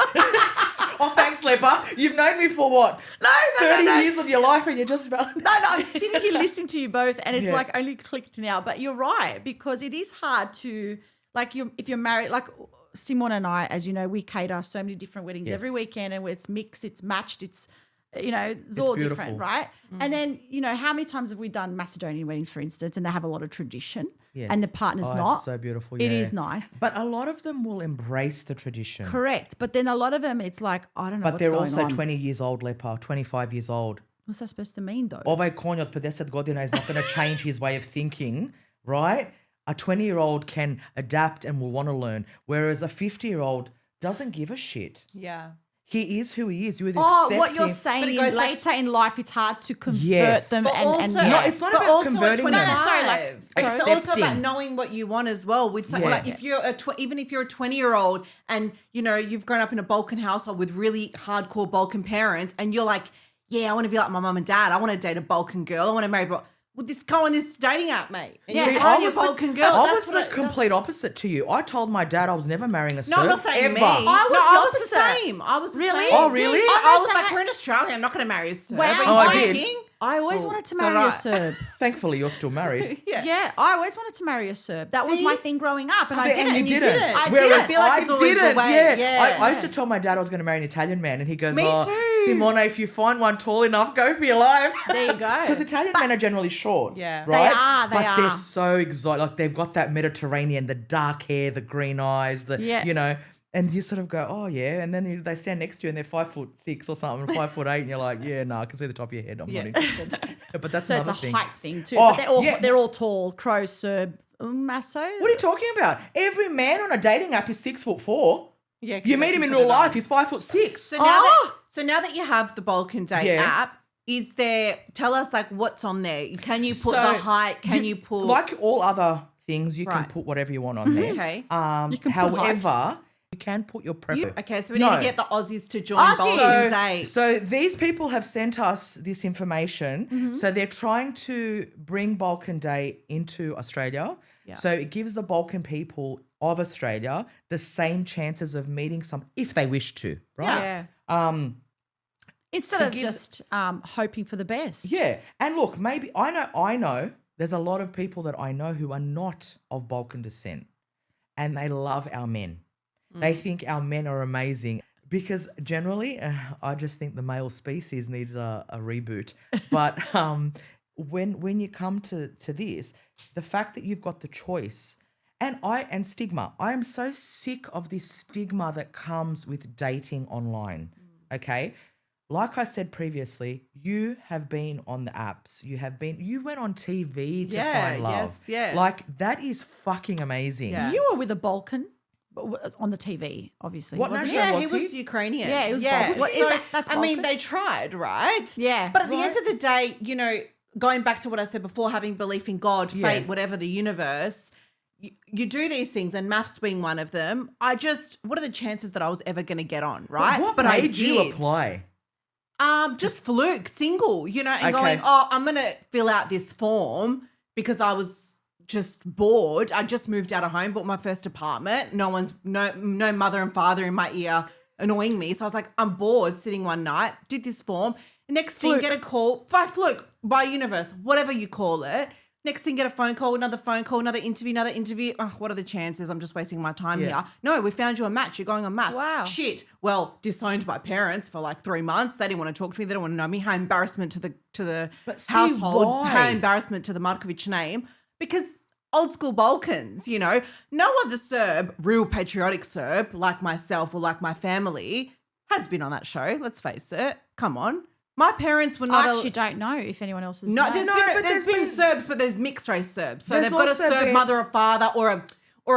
Oh, thanks, Leper. You've known me for what? No, 30 no. years of your life, and you're just No, I'm sitting here listening to you both, and it's Yeah. like only clicked now. But you're right, because it is hard to, like, if you're married, like Simon and I, as you know, we cater so many different weddings Yes. every weekend, and it's mixed, it's matched, it's, you know, it's all beautiful. different, right? And then, you know, how many times have we done Macedonian weddings, for instance, and they have a lot of tradition, and the partner's Oh, not. It's so beautiful. It yeah. is nice. But a lot of them will embrace the tradition. Correct. But then a lot of them, it's like, I don't know But what's they're going also on. 20 years old, Leper, 25 years old. What's that supposed to mean, though? Ovaj konj od 50 godina is not going to change his way of thinking, right? A 20-year-old can adapt and will want to learn, whereas a 50-year-old doesn't give a shit. Yeah. He is who he is. You either Oh, accept what you're him. saying But it is goes back- later in life, it's hard to convert Yes. them But and also, yeah. No, it's not but about also converting at them. 25, Sorry, like, but also about accepting. knowing what you want as well. With some, Yeah. like if you're even if you're a 20-year-old and you know you've grown up in a Balkan household with really hardcore Balkan parents, and you're like, yeah, I want to be like my mum and dad. I want to date a Balkan girl. I want to marry. Well, just go on this dating app, mate. And Yeah, you See, find your Balkan girl. I That's was what the complete opposite to you. I told my dad I was never marrying a Serb. No, I'm not saying ever. me. I was the the opposite. same. I was the Really? same. Oh, really? I was so like, ha- we're in Australia. I'm not going to marry a Serb. Wow. Are you Oh, I did. joking? I always Oh, wanted to so marry a right. Serb. Thankfully, you're still married. Yeah, I always wanted to marry a Serb. That was See? my thing growing up, and I See, didn't. and you didn't. I Whereas didn't. I feel like it's always the didn't. way. Yeah. I used Yeah. to tell my dad I was going to marry an Italian man, and he goes, Me "Oh, too. Simone, if you find one tall enough, go for your life." There you go. Because Italian men are generally short. Yeah. They right. are, they but are. they're so exotic. Like they've got that Mediterranean, the dark hair, the green eyes, Yeah. you know. And you sort of go, oh yeah, and then they stand next to you and they're 5'6" or something, 5'8", and you're like, yeah, no, I can see the top of your head. I'm not interested. But that's So it's another a thing. height thing too. Oh, but they're all yeah. they're all tall. Crows, Serb, Masso. What are you talking about? Every man on a dating app is 6'4". Yeah, You meet him in real life, he's 5'6". So now that you have the Balkan Date Yeah. app, is there? Tell us like what's on there. Can you put So, the height? Can you put like all other things, you can Right. put whatever you want on there. Okay. You can put However, you can put your preference. Okay, so we need to get the Aussies to join Aussies. Balkan Date. So these people have sent us this information. Mm-hmm. So they're trying to bring Balkan Date into Australia. Yeah. So it gives the Balkan people of Australia the same chances of meeting some if they wish to, right? Yeah. Instead to of give- just hoping for the best. Yeah. And look, maybe I know there's a lot of people that I know who are not of Balkan descent and they love our men. They think our men are amazing because generally I just think the male species needs a reboot. But when you come to this, the fact that you've got the choice and stigma, I am so sick of this stigma that comes with dating online. Okay. Like I said previously, you have been on the apps. You went on TV to find love. yes, yeah. Like that is fucking amazing. Yeah. You were with a Balkan on the TV, obviously. What wasn't national you? Yeah, he was was he? Ukrainian. Yeah, he was yeah. Balkan. What is So, that? That's I mean, Balkan? they tried, right? Yeah. But at the Right. end of the day, you know, going back to what I said before, having belief in God, Yeah. fate, whatever the universe, you do these things, and maths being one of them. What are the chances that I was ever going to get on, right? What I made you did. apply? Just fluke, single, and Okay. going, I'm going to fill out this form because I was just bored. I just moved out of home, bought my first apartment. No mother and father in my ear annoying me. So I was like, I'm bored, sitting one night, did this form. Next thing, get a call, by fluke, by universe, whatever you call it. Next thing, get a phone call, another interview. Oh, what are the chances? I'm just wasting my time here. No, we found you a match. You're going on maths. Wow. Shit. Well, disowned by parents for like 3 months. They didn't want to talk to me. They didn't want to know me. How embarrassment to the But see, household. why? How embarrassment to the Markovic name. Because old school Balkans, no other Serb, real patriotic Serb like myself or like my family has been on that show. Let's face it. Come on. My parents were not. I actually don't know if anyone else is. No, known. there's been Serbs, but there's mixed race Serbs. So There's they've got a also Serb been- mother or father or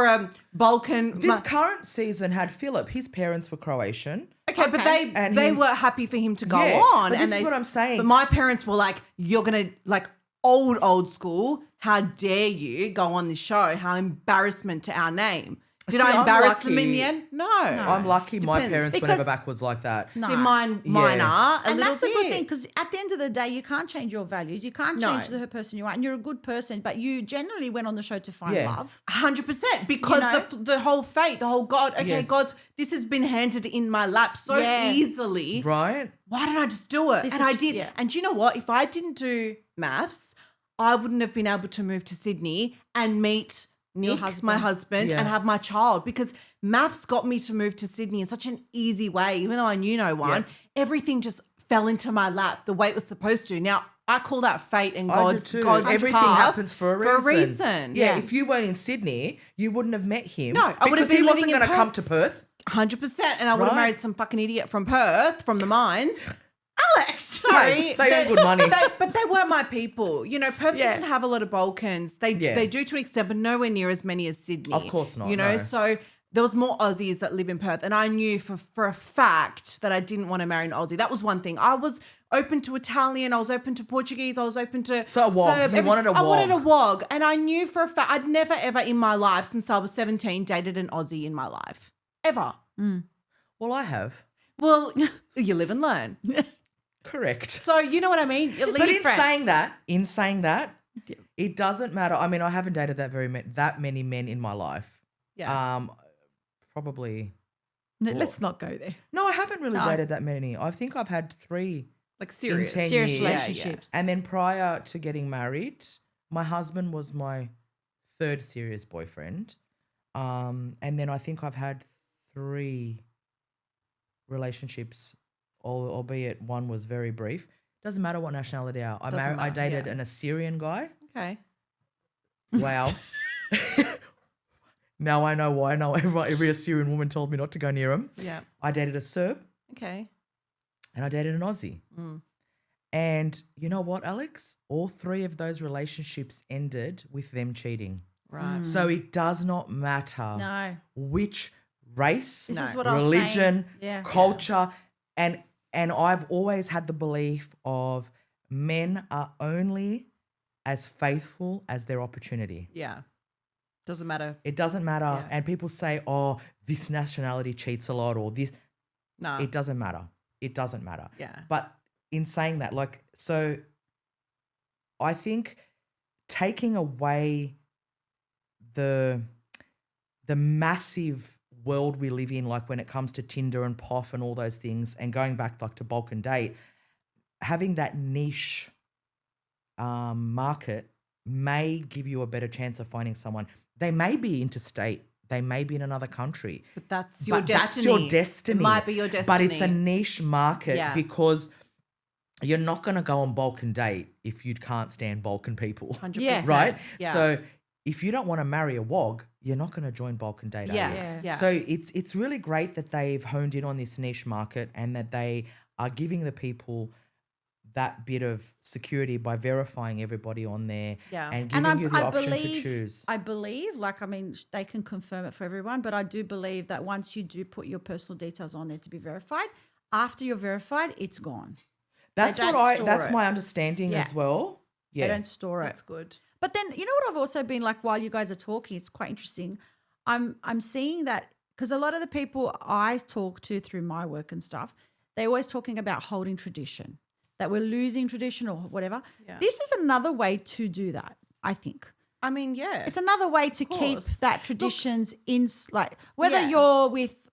a Balkan. This current season had Philip. His parents were Croatian. Okay, but And they he- were happy for him to go Yeah, on. but this and is what I'm saying. But my parents were like, "You're gonna like old school. How dare you go on this show? How embarrassment to our name." Did See, I I'm embarrass them in lucky. the end? No. I'm lucky my Depends. parents were Because- never backwards like that. No. See, mine Yeah. are a And little that's a good bit. thing because at the end of the day, you can't change your values. You can't No. change the person you are. And you're a good person, but you generally went on the show to find Yeah. love. 100% because You know? the whole fate, the whole God. Okay, Yes. God, this has been handed in my lap so Yeah. easily. Right? Why didn't I just do it? This And I is- did. yeah. And do you know what? If I didn't do maths, I wouldn't have been able to move to Sydney and meet Nick, husband. my husband, Yeah. and have my child because maths got me to move to Sydney in such an easy way. Even though I knew no one, everything just fell into my lap the way it was supposed to. Now, I call that fate and I do God's too. God's Everything path happens for a reason. For a reason. Yeah, if you weren't in Sydney, you wouldn't have met him. No, I would have because been he wasn't living in going to Perth. come to Perth. 100%. And I would have Right. married some fucking idiot from Perth, from the mines. Alex, sorry. Hey, they earn good money. But they were my people. Perth Yeah. doesn't have a lot of Balkans. They do to an extent, but nowhere near as many as Sydney. Of course not, no. So there was more Aussies that live in Perth. And I knew for a fact that I didn't want to marry an Aussie. That was one thing. I was open to Italian. I was open to Portuguese. I was open to So a wog. Serb. You wanted a I wanted a wog. wog. And I knew for a fact I'd never, ever in my life since I was 17 dated an Aussie in my life. Ever. Well, I have. Well, you live and learn. Correct. So you know what I mean? At But least- in saying that, it doesn't matter. I mean, I haven't dated that many men in my life. Yeah. Probably. Let's not go there. No, I haven't really dated that many. I think I've had 3 like serious. in 10 Serious years. relationships. And then prior to getting married, my husband was my 3rd serious boyfriend. And then I think I've had 3 relationships, albeit one was very brief. Doesn't matter what nationality they are. I Doesn't dated matter, an Assyrian guy. Okay. Wow. Now I know why. Now every Assyrian woman told me not to go near him. Yeah. I dated a Serb Okay. and I dated an Aussie. And you know what, Alex? All 3 of those relationships ended with them cheating. Right. So it does not matter No. which race, This is what I was religion, saying. Yeah. culture, and I've always had the belief of men are only as faithful as their opportunity. Yeah. Doesn't matter. It doesn't matter. Yeah. And people say, oh, this nationality cheats a lot or this. No. It doesn't matter. It doesn't matter. Yeah. But in saying that, so I think taking away the massive world we live in, like when it comes to Tinder and POF and all those things, and going back to Balkan Date, having that niche market may give you a better chance of finding someone. They may be interstate. They may be in another country. But that's your But destiny. that's your destiny. It might be your destiny. But it's a niche market Yeah. because you're not going to go on Balkan Date if you can't stand Balkan people. 100%. Yeah. Right? Yeah. So if you don't want to marry a wog, you're not going to join Balkan Date. are Yeah. you? Yeah. Yeah. So it's really great that they've honed in on this niche market and that they are giving the people that bit of security by verifying everybody on there Yeah. and giving you the option to choose. I believe, they can confirm it for everyone, but I do believe that once you do put your personal details on there to be verified, after you're verified, it's gone. That's don't what store that's it. my understanding Yeah. as well. They Yeah. don't store it. That's good. But then you know what I've also been like while you guys are talking, it's quite interesting. I'm seeing that because a lot of the people I talk to through my work and stuff, they're always talking about holding tradition, that we're losing tradition or whatever. Yeah. This is another way to do that, I think. I mean, yeah. It's another way to keep course. that traditions in, like, whether Yeah. you're with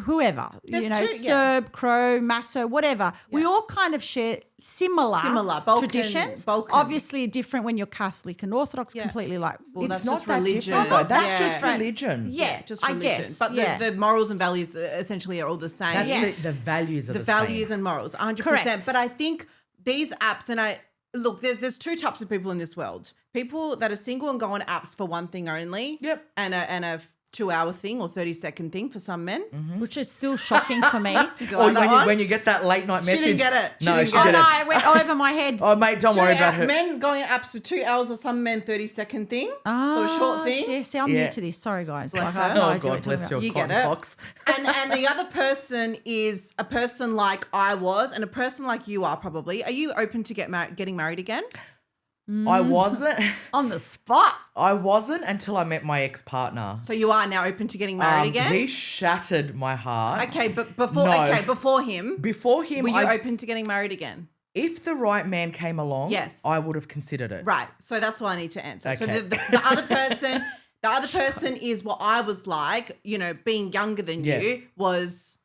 whoever, There's you know, two- yeah. Serb, Crow, Maso, whatever. We all kind of share similar Balkan- traditions. Balkan. Obviously different when you're Catholic and Orthodox, Yeah. completely like, Well, It's that's not just that religion. different, though. That's Yeah. just religion. yeah, just I religion. guess. But yeah. the morals and values essentially are all the same. That's the values are the the values same. and morals, 100%. Correct. But I think these apps, and look, there's two types of people in this world. People that are single and go on apps for one thing only. Yep. And a 2-hour thing or 30-second thing for some men. which is still shocking for me. You go Or on that one? when you get that late night She message. didn't get it. She No, didn't she get Oh didn't. no, it went over my head. Oh, mate, don't worry about her. Men going on apps for 2 hours or some men 30-second thing. So a short thing. Yeah, see, I'm Yeah. new to this. Sorry, guys. Bless I have her. no Oh, idea God what you're bless talking your You get cotton it. socks. And the other person is a person like I was, and a person like you are probably. Are you open to getting married again? I wasn't. about. On the spot. I wasn't until I met my ex-partner. So you are now open to getting married again? He shattered my heart. Okay, but before No. before him, Before him, were you open to getting married again? if the right man came along, Yes. I would have considered it. Right. So that's what I need to answer. So Okay. the other person is what I was like, you know, being younger than Yeah. you was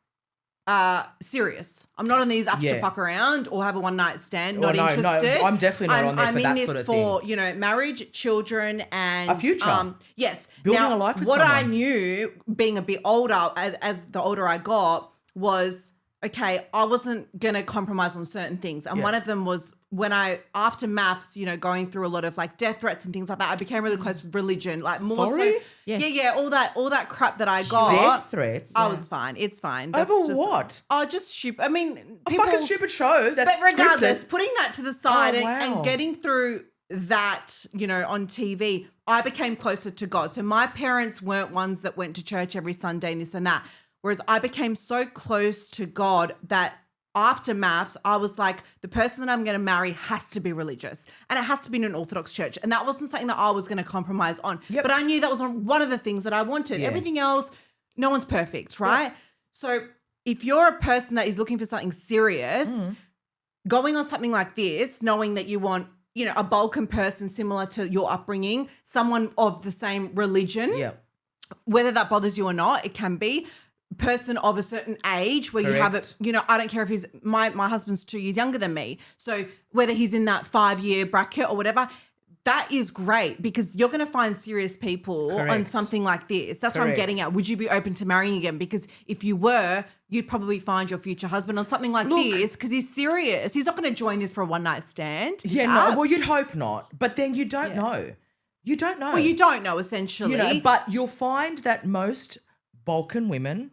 serious. I'm not on these apps to Yeah. fuck around or have a one night stand. Oh, Not no, interested. I'm definitely not on there I'm for in that this sort of for, you know, marriage, children, and A future. Yes. Building now, a life with what I someone. knew, being a bit older, as the older I got, was okay. I wasn't gonna compromise on certain things, and Yeah. one of them was when after maths, you know, going through a lot of like death threats and things like that. I became really close with religion, like more Sorry? so. Yes. Yeah, all that crap that I got. Death threats. I was fine. It's fine. Over just, what? Oh, just stupid. I mean, A people. fucking stupid show. That's But regardless, scripted. putting that to the side Oh, and wow. getting through that, you know, on TV, I became closer to God. So my parents weren't ones that went to church every Sunday and this and that. Whereas I became so close to God that after maths, I was like, the person that I'm going to marry has to be religious and it has to be in an Orthodox church. And that wasn't something that I was going to compromise on. Yep. But I knew that was one of the things that I wanted. Yeah. Everything else, no one's perfect, right? So if you're a person that is looking for something serious, going on something like this, knowing that you want, you know, a Balkan person similar to your upbringing, someone of the same religion, Yeah. whether that bothers you or not, it can be. Person of a certain age where you have it, Correct. you know, I don't care if he's my husband's 2 years younger than me. So whether he's in that 5-year bracket or whatever, that is great because you're going to find serious people on Correct. something like this. That's what I'm Correct. getting at. Would you be open to marrying again? Because if you were, you'd probably find your future husband on something like this because he's serious. He's not going to join this for a one-night stand. this Yeah, app. no, well, you'd hope not. But then you don't know. You don't know. Well, you don't know essentially. You know, but you'll find that most Balkan women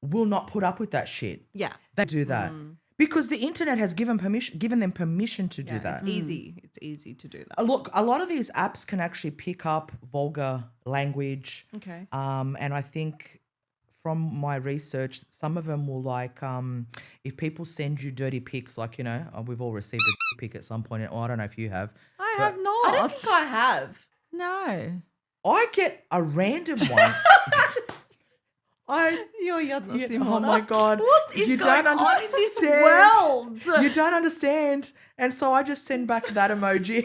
will not put up with that shit. yeah. They do that. Because the internet has given them permission to do that. It's easy. It's easy to do that. Look, a lot of these apps can actually pick up vulgar language. Okay. And I think from my research, some of them will like, if people send you dirty pics, like, you know, we've all received a pic at some point. Or I don't know if you have. I have not. I don't think I have. No. I get a random one. You're Yeah, oh my God. What is you going don't on in understand. this world? You don't understand. And so I just send back that emoji.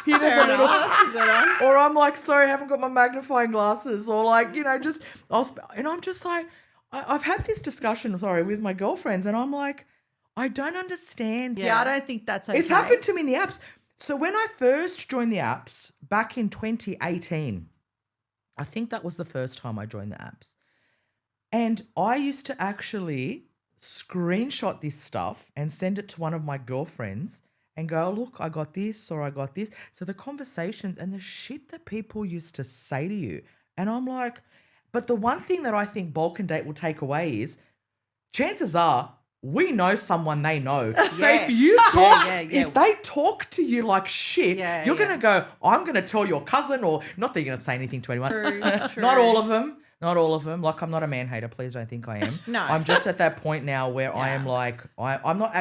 You know, Fair the little- enough. That's a good one. or I'm like, sorry, I haven't got my magnifying glasses. Or like, you know, just, and I'm just like, I've had this discussion, with my girlfriends. And I'm like, I don't understand. Yeah, I don't think that's okay. It's happened to me in the apps. So when I first joined the apps back in 2018, I think that was the first time I joined the apps. And I used to actually screenshot this stuff and send it to one of my girlfriends and go, look, I got this or I got this. So the conversations and the shit that people used to say to you. And I'm like, but the one thing that I think Balkan Date will take away is chances are we know someone they know. So Yeah. if you talk, yeah. if they talk to you like shit, Yeah, you're yeah. going to go, I'm going to tell your cousin, or not that you're going to say anything to anyone. True. Not all of them. Not all of them. Like, I'm not a man hater. Please don't think I am. No. I'm just at that point now where I am like, I'm not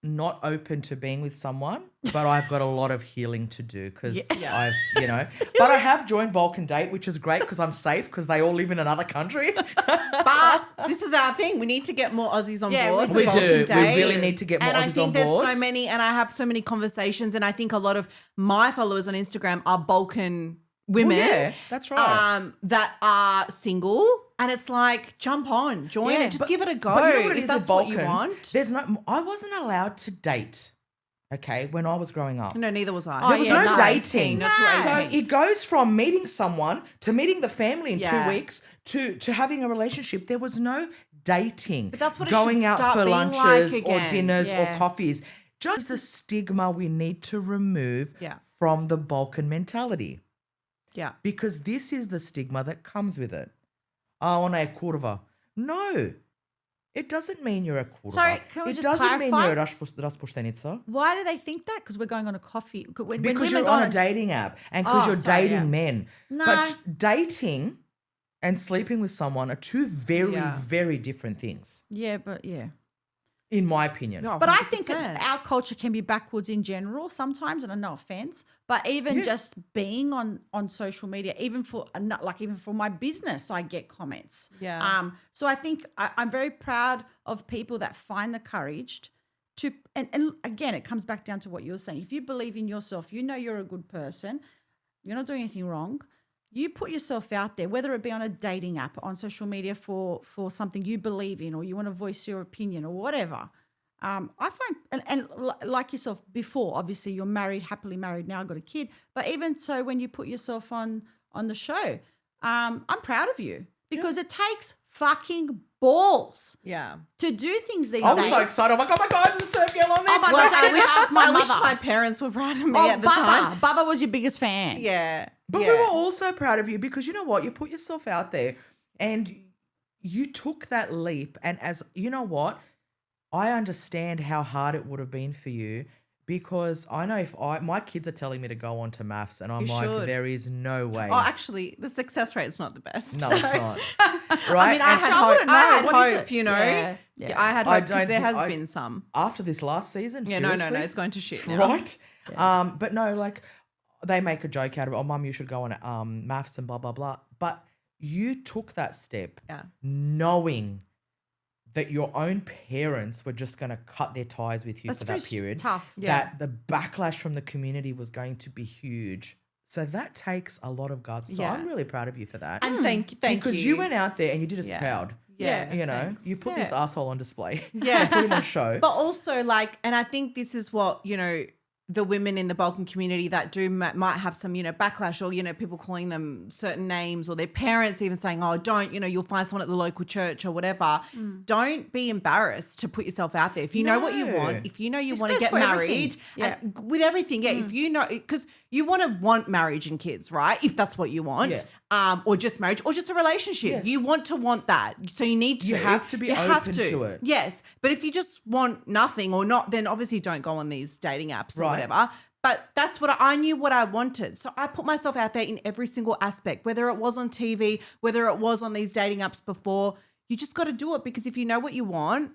not open to being with someone, but I've got a lot of healing to do because I've, but I have joined Balkan Date, which is great because I'm safe because they all live in another country. But this is our thing. We need to get more Aussies on Yeah, board. we to do. Balkan We Date. really need to get more and Aussies I think on there's board. so many, and I have so many conversations, and I think a lot of my followers on Instagram are Balkan women. Well, yeah, that's right. That are single, and it's like jump on, join Yeah, it, just give it a go. But you know what it if is that's with what you Balkans? want. I wasn't allowed to date, okay, when I was growing up. No, neither was I. Oh, There was yeah, no no. dating. Not to So 18. it goes from meeting someone to meeting the family in Yeah. 2 weeks to having a relationship. There was no dating. But that's what it going should out start for being lunches like or again. dinners or Yeah. coffees. Just the stigma we need to remove Yeah. from the Balkan mentality. Yeah. Because this is the stigma that comes with it. Ona je kurva. No. It doesn't mean you're a kurva. Sorry, can we it just doesn't mean clarify? you're a raspuštenica. Why do they think that? Because we're going on a coffee. When Because women you're go on a dating app and because Oh, you're sorry, dating yeah. men. No. But dating and sleeping with someone are two very, Yeah. very different things, Yeah, but yeah. in my opinion. No, But I think 100%. our culture can be backwards in general sometimes, and no offense, but even Yeah. just being on social media, even for even for my business, I get comments. Yeah. So I think I'm very proud of people that find the courage to, and again, it comes back down to what you're saying. If you believe in yourself, you know you're a good person, you're not doing anything wrong. You put yourself out there, whether it be on a dating app, on social media for something you believe in, or you want to voice your opinion or whatever. I find, and like yourself before, obviously you're married, happily married now, got a kid. But even so, when you put yourself on the show, I'm proud of you because it takes fucking balls Yeah. to do things these I days. was so excited. I'm like, oh my God, there's a surf girl on there. Oh my Well, God, I wish, ask my I wish mother. my parents were proud of me Oh, at the time. Baba was your biggest fan. Yeah. But yeah. we were also proud of you because you know what? You put yourself out there and you took that leap. And as you know what? I understand how hard it would have been for you because I know if my kids are telling me to go on to maths and I'm You like, should. there is no way. Oh, actually, the success rate's not the best. No, So- it's not. I Right? mean, I And had I hope. wouldn't know. I had What is hope, it? you know. Yeah, Yeah, yeah. I had I hope because don't there think- has been some. after this last season, Yeah, no, seriously? it's going to shit now. Right? But no, like they make a joke out of it. Oh, mum, you should go on maths and blah, blah, blah. But you took that step Yeah. knowing that your own parents were just going to cut their ties with you That's for that pretty period. tough. Yeah. That the backlash from the community was going to be huge. So that takes a lot of guts. So Yeah. I'm really proud of you for that. And thank you. because you went out there and you did us Yeah. proud. Yeah. You know, thanks. you put this Yeah. asshole on display. Yeah. You put him on show. But also, like, and I think this is what, you know, the women in the Balkan community that do might have some, you know, backlash or, you know, people calling them certain names or their parents even saying, oh, don't, you know, you'll find someone at the local church or whatever. Don't be embarrassed to put yourself out there. If you know what you No. want, if you know you This want to goes get for married, everything. Yeah. and with everything, yeah, if you know, because you want marriage and kids, right? If that's what you want. Or just marriage or just a relationship. Yes. You want to want that. So you need to. You have to be open to it. Yes. But if you just want nothing or not, then obviously don't go on these dating apps or Right. whatever. But that's what I knew what I wanted. So I put myself out there in every single aspect, whether it was on TV, whether it was on these dating apps before. You just got to do it because if you know what you want,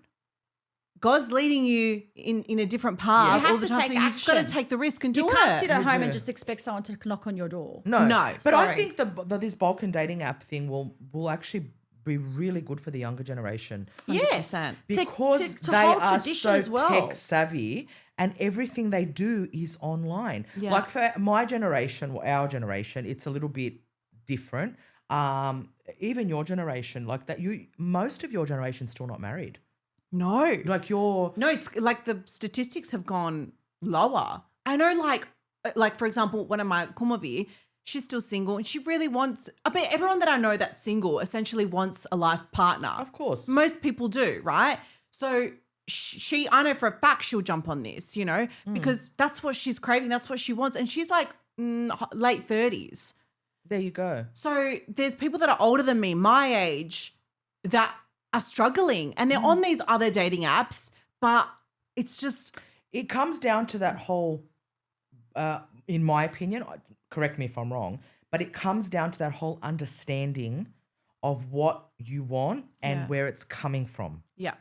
God's leading you in a different path You have all the to time. take so you just got to action. take the risk and do You it. can't sit at home do. and just expect someone to knock on your door. No, No, But I sorry. think this Balkan dating app thing will actually be really good for the younger generation. Yes, 100%. Because to they hold are tradition so as well. tech savvy and everything they do is online. Yeah. Like for my generation, or our generation, it's a little bit different. Even your generation, like that, most of your generation's still not married. No. Like you're No, it's like the statistics have gone lower. I know, like for example, one of my kumavi, she's still single and she really wants. I mean, everyone that I know that's single essentially wants a life partner. of course. Most people do, right? So I know for a fact she'll jump on this, you know, because that's what she's craving. That's what she wants, and she's like late 30s. There you go. So there's people that are older than me, my age, that are struggling and they're on these other dating apps, but it's just It comes down to that whole, in my opinion, correct me if I'm wrong, but it comes down to that whole understanding of what you want and Yeah. where it's coming from. yeah.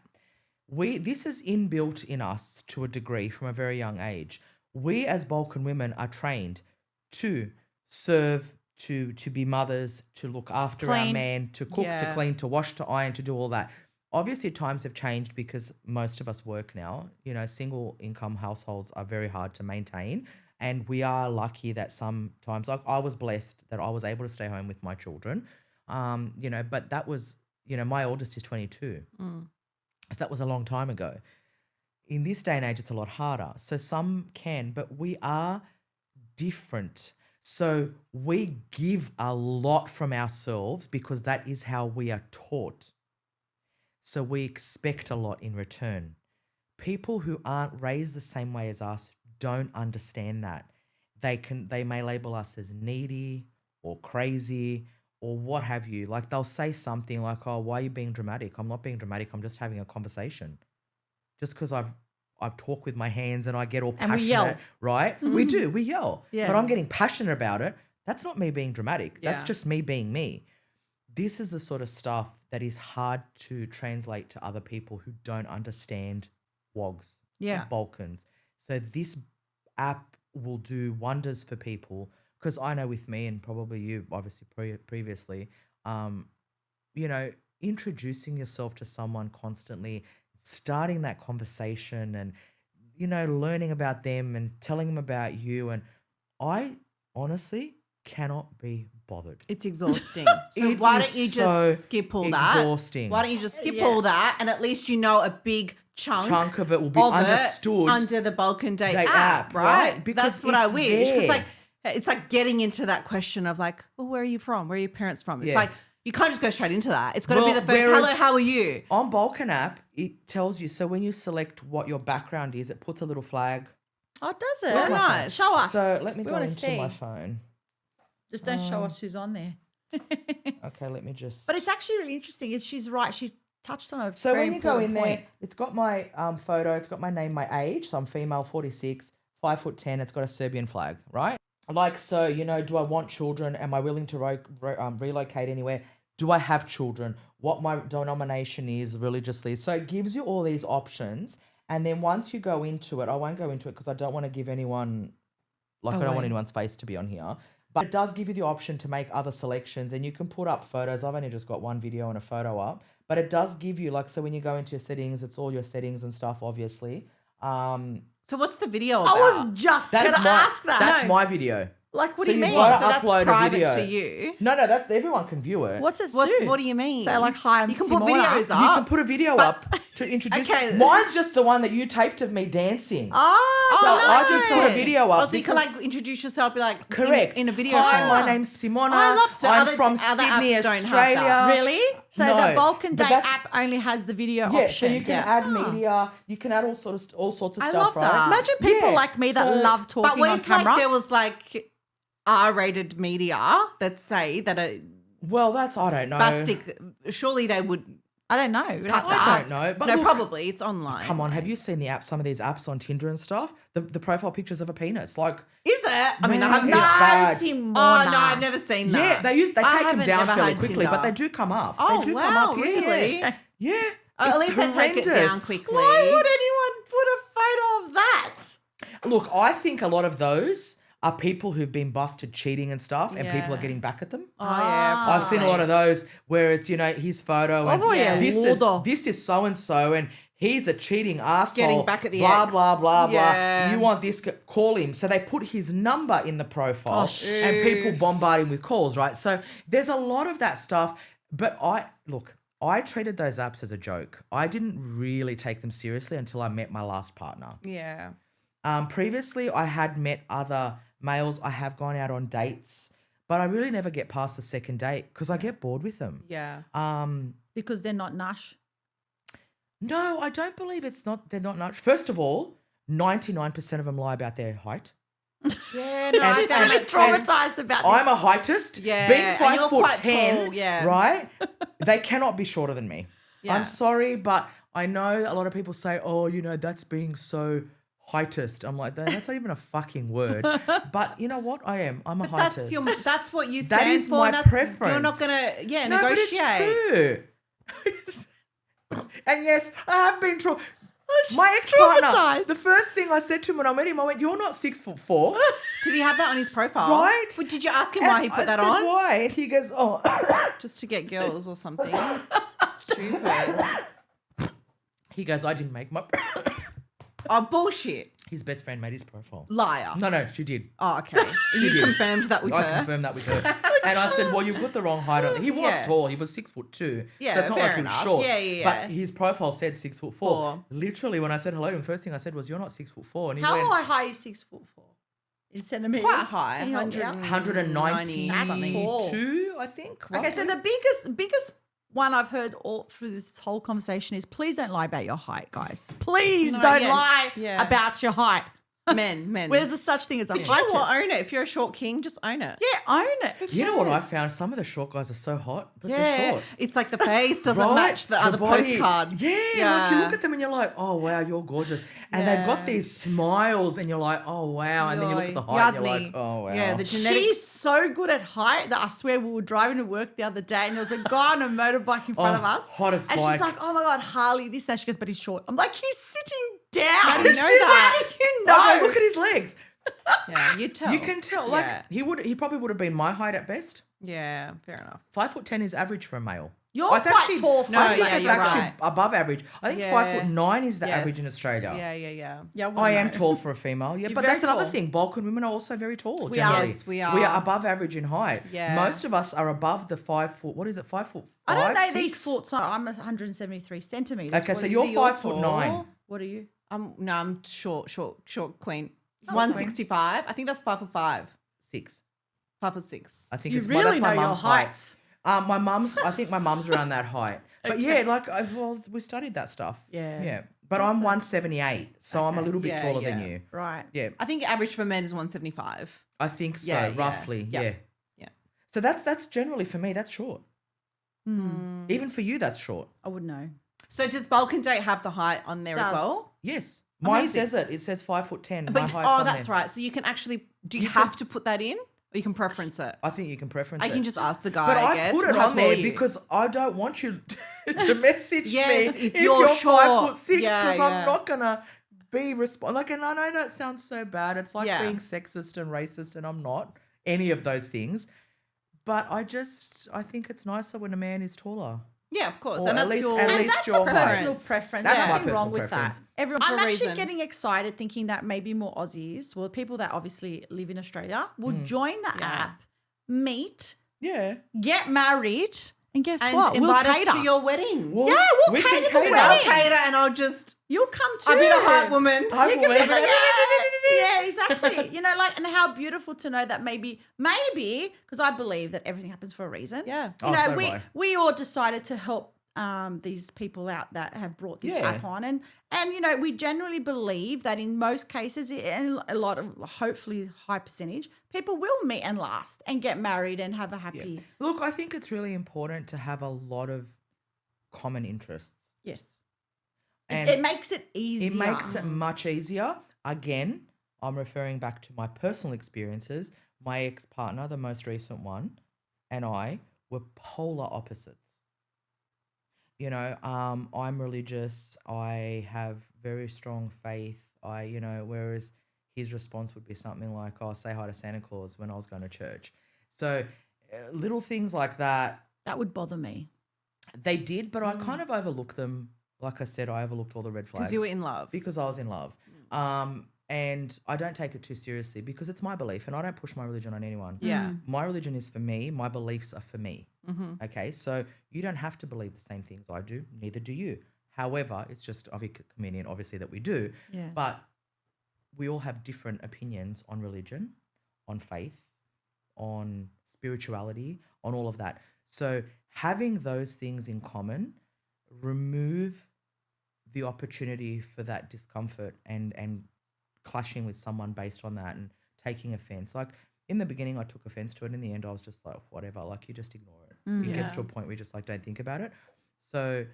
this is inbuilt in us to a degree from a very young age. We as Balkan women are trained to serve, to be mothers, to look after our Clean. man, to cook, to Yeah. clean, to wash, to iron, to do all that. Obviously, times have changed because most of us work now. You know, single income households are very hard to maintain. And we are lucky that sometimes, like I was blessed that I was able to stay home with my children. You know, but that was, you know, my oldest is 22. So that was a long time ago. In this day and age, it's a lot harder. So some can, but we are different. So we give a lot from ourselves because that is how we are taught. So we expect a lot in return. People who aren't raised the same way as us don't understand that. They may label us as needy or crazy or what have you. Like they'll say something like, "Oh, why are you being dramatic?" I'm not being dramatic. I'm just having a conversation. Just because I talk with my hands and I get all And we passionate, yell. right? We do. We yell. Yeah. But I'm getting passionate about it. That's not me being dramatic. That's Yeah. just me being me. This is the sort of stuff that is hard to translate to other people who don't understand WOGs, Yeah. Balkans. So this app will do wonders for people because I know with me and probably you obviously previously, you know, introducing yourself to someone constantly, starting that conversation and, you know, learning about them and telling them about you. And I honestly cannot be bothered. It's exhausting. So It why is don't you just so skip all that? exhausting. Why don't you just skip Yeah. all that and at least you know a big chunk Of it will be of it understood under the Balkan Date Date app, app, right? right? Because That's what I it's wish. Because there. it's like getting into that question of like, well, where are you from? Where are your parents from? It's Yeah. like you can't just go straight into that. It's got to be Well, the first. whereas- Hello, how are you? On Balkan app, it tells you. So when you select what your background is, it puts a little flag. Oh, does it? Where's my phone? Nice. Show us. So let me We go wanna into see. my phone. Just don't show us who's on there. Okay, let me just. But it's actually really interesting. She's right. She touched on a So very when you go in important there, point. it's got my photo, it's got my name, my age. So I'm female, 46, 5'10". It's got a Serbian flag, right? Like, so, you know, do I want children? Am I willing to relocate anywhere? Do I have children? What my denomination is religiously. So it gives you all these options. And then once you go into it, I won't go into it because I don't want to give anyone, like I don't want Away. anyone's face to be on here. But it does give you the option to make other selections and you can put up photos. I've only just got one video and a photo up. But it does give you, like, so when you go into your settings, it's all your settings and stuff, obviously. So what's the video I about? was just going to ask that. That's No. my video. Like, what So do you you've mean? got So to that's upload a private video. to you. No, that's everyone can view it. What's it What do? do you mean? Say like, hi, I'm You can put Simona. videos You up. can put a video up to introduce. Okay. Mine's just the one that you taped of me dancing. Oh, So I just put a nice. video up Oh, so you can because- like introduce yourself, be like, Correct. in a video. Hi, form. my name's Simona. I love to. I'm Other- from other Sydney, apps don't have Australia. that. Really? So No, the Balkan but Date that's- app only has the video Yeah, option. so you can add media, you can add all sorts of I stuff, love right? that. Imagine people Yeah, like me that so- love talking But what on if camera. like there was like R-rated media that say that are Well, that's I don't know. spastic? Surely they would I don't know. We'd have to I ask. don't know. But no, look, probably it's online. Come on, have you seen the app? Some of these apps on Tinder and stuff. The profile pictures of a penis, like Is it? I mean, I Man, haven't. it's No, bad. Simona. Oh no, I've never seen that. yeah, they take I them haven't down never fairly had quickly, but Tinder. they do come up. Oh, they do wow, come up. Yeah, really? Yeah. Yeah. At It's least they take it down horrendous. quickly. Why would anyone put a photo of that? Look, I think a lot of those are people who've been busted cheating and stuff, and people are Yeah. getting back at them. Oh yeah, I've seen a lot of those where it's, you know, his photo and Oh, yeah, Ludo. this is so and so and he's a cheating asshole. Getting back at the blah ex. blah blah Yeah. blah. You want this? Call him. So they put his number in the profile, Oh, and people bombard him with calls. Right. So there's a lot of that stuff. But I treated those apps as a joke. I didn't really take them seriously until I met my last partner. Yeah. Previously, I had met other males. I have gone out on dates, but I really never get past the second date because I get bored with them. Yeah. Because they're not Nash. No, I don't believe they're not nuts. First of all, 99% of them lie about their height. Yeah. No, And- She's and- really traumatized about this. I'm a heightist. Yeah, Being and 5 you're foot quite 10, tall, yeah. right? They cannot be shorter than me. Yeah. I'm sorry, but I know a lot of people say, oh, you know, that's being so heightist. I'm like, that's not even a fucking word. But you know what? I am. I'm a heightist. That's what you That stand is for. my and that's, preference. You're not gonna No, but negotiate. it's true. And yes, I have been my ex-partner, traumatized. the first thing I said to him when I met him, I went, "You're not 6'4". Did he have that on his profile? Right. Well, did you ask him why he put that I said, on? why? And he goes, "Oh." Just to get girls or something. Stupid. He goes, "I didn't make my..." Oh, bullshit. His best friend made his profile. Liar. No, she did. Oh, okay. You did. confirmed that with I her? confirmed that with her. And I said, "Well, you put the wrong height on." He was Yeah. tall. He was 6'2". Yeah, so it's not fair like he was enough. short. Yeah. But his profile said 6'4". Four. Literally, when I said hello to him, first thing I said was, "You're not 6'4". And he How went, high is 6'4" in centimeters? Quite high. Can you help me out? 192, something. I think. Okay, so roughly. the biggest one I've heard all through this whole conversation is please don't lie about your height, guys. Please No, don't yeah, lie yeah. about your height. Men. Well, there's a such thing as a But you know what? heightist. Own it. If you're a short king, just own it. Yeah, own it. You know what I found? Some of the short guys are so hot, but they're short. It's like the face doesn't Right? match the other body. postcard. Yeah, like you look at them and you're like, "Oh wow, you're gorgeous," and they've got these smiles, and you're like, "Oh wow," and then you look at the height, and you're like, "Oh wow." Yeah, the genetics. She's so good at height that I swear we were driving to work the other day and there was a guy on a motorbike in front of us. hottest and bike. she's like, "Oh my God, Harley, this, that." She goes, "But he's short." I'm like, "He's sitting down." How do you know She's that? like, "How do you I know?" go, look at his legs. Yeah, you tell. You can tell. Like Yeah. he probably would have been my height at best. Yeah, fair enough. 5'10" is average for a male. You're I think quite tall for No, I a think yeah, it's you're actually right. above average. I think Yeah. 5'9" is the average in Australia. Yeah. Yeah, well, I no. am tall for a female. Yeah, You're but very that's another tall. thing. Balkan women are also very tall. We generally. are. Yes, we We are. are above average in height. Yeah. Most of us are above the 5 foot. What is it? 5 foot? I don't know 6? these foot. So I'm 173 centimeters. Okay, What so is you're it? 5'9". tall. What are you? No, I'm short queen. Oh, 165. I think that's 5'5". 6. 5'6". I think You it's really that's my know your mum's height. heights. My mum's. I think my mum's around that height. But yeah, like we studied that stuff. Yeah. Yeah. But I'm 178, so I'm a little bit Yeah, taller than yeah. you. Right. Yeah, I think average for men is 175. I think so, Yeah, yeah, roughly. yeah. Yeah. Yeah. So that's generally for me. That's short. Hmm. Even for you, that's short. I would know. So does Balkan Date have the height on there as Does. well? Yes. Mine Amazing. says it. It says 5'10". My But height's on that's there. right. So you can actually do you You have can- to put that in? Or you can preference it? I think you can preference I it. can just ask the guy, But I guess. put it How on tall there are you? because I don't want you to message Yes, me if you're short. 5'6", Yeah, because yeah. I'm not gonna be like. And I know that sounds so bad. It's like Yeah. being sexist and racist, and I'm not any of those things. But I think it's nicer when a man is taller. Yeah, of course. Or And at that's least- your at And least that's your a height. personal preference. That's There's my nothing wrong personal with preference. that. Everyone's for I'm a actually reason. getting excited thinking that maybe more Aussies, well, people that obviously live in Australia, will Hmm. join the app, meet, Yeah. get married, and guess and what? We'll invite us cater. to your wedding. Well, Yeah, we'll we cater can to cater. I'll wedding. cater and I'll just You'll come too. I'll be the hype woman. Hype You can be woman. like, yeah, exactly. You know, like, and how beautiful to know that maybe, because I believe that everything happens for a reason. Yeah. You Oh, know, so do I. we all decided to help these people out that have brought this Yeah. app on, and you know, we generally believe that in most cases, and a lot of hopefully high percentage, people will meet and last and get married and have a happy. Look, I think it's really important to have a lot of common interests. Yes. And It makes it easier. It makes it much easier. Again, I'm referring back to my personal experiences. My ex-partner, the most recent one, and I were polar opposites. You know, I'm religious. I have very strong faith. Whereas his response would be something like, "Oh, say hi to Santa Claus," when I was going to church. So little things like that, That would bother me. they did, but I kind of overlooked them. Like I said, I overlooked all the red flags. Because you were in love. Because I was in love. And I don't take it too seriously because it's my belief and I don't push my religion on anyone. Yeah. My religion is for me. My beliefs are for me. Mm-hmm. Okay. So you don't have to believe the same things I do. Neither do you. However, it's just convenient, obviously, that we do. Yeah. But we all have different opinions on religion, on faith, on spirituality, on all of that. So having those things in common remove the opportunity for that discomfort and clashing with someone based on that and taking offense. Like in the beginning, I took offense to it. In the end, I was just like, whatever, like you just ignore it. It gets to a point where you just like don't think about it. So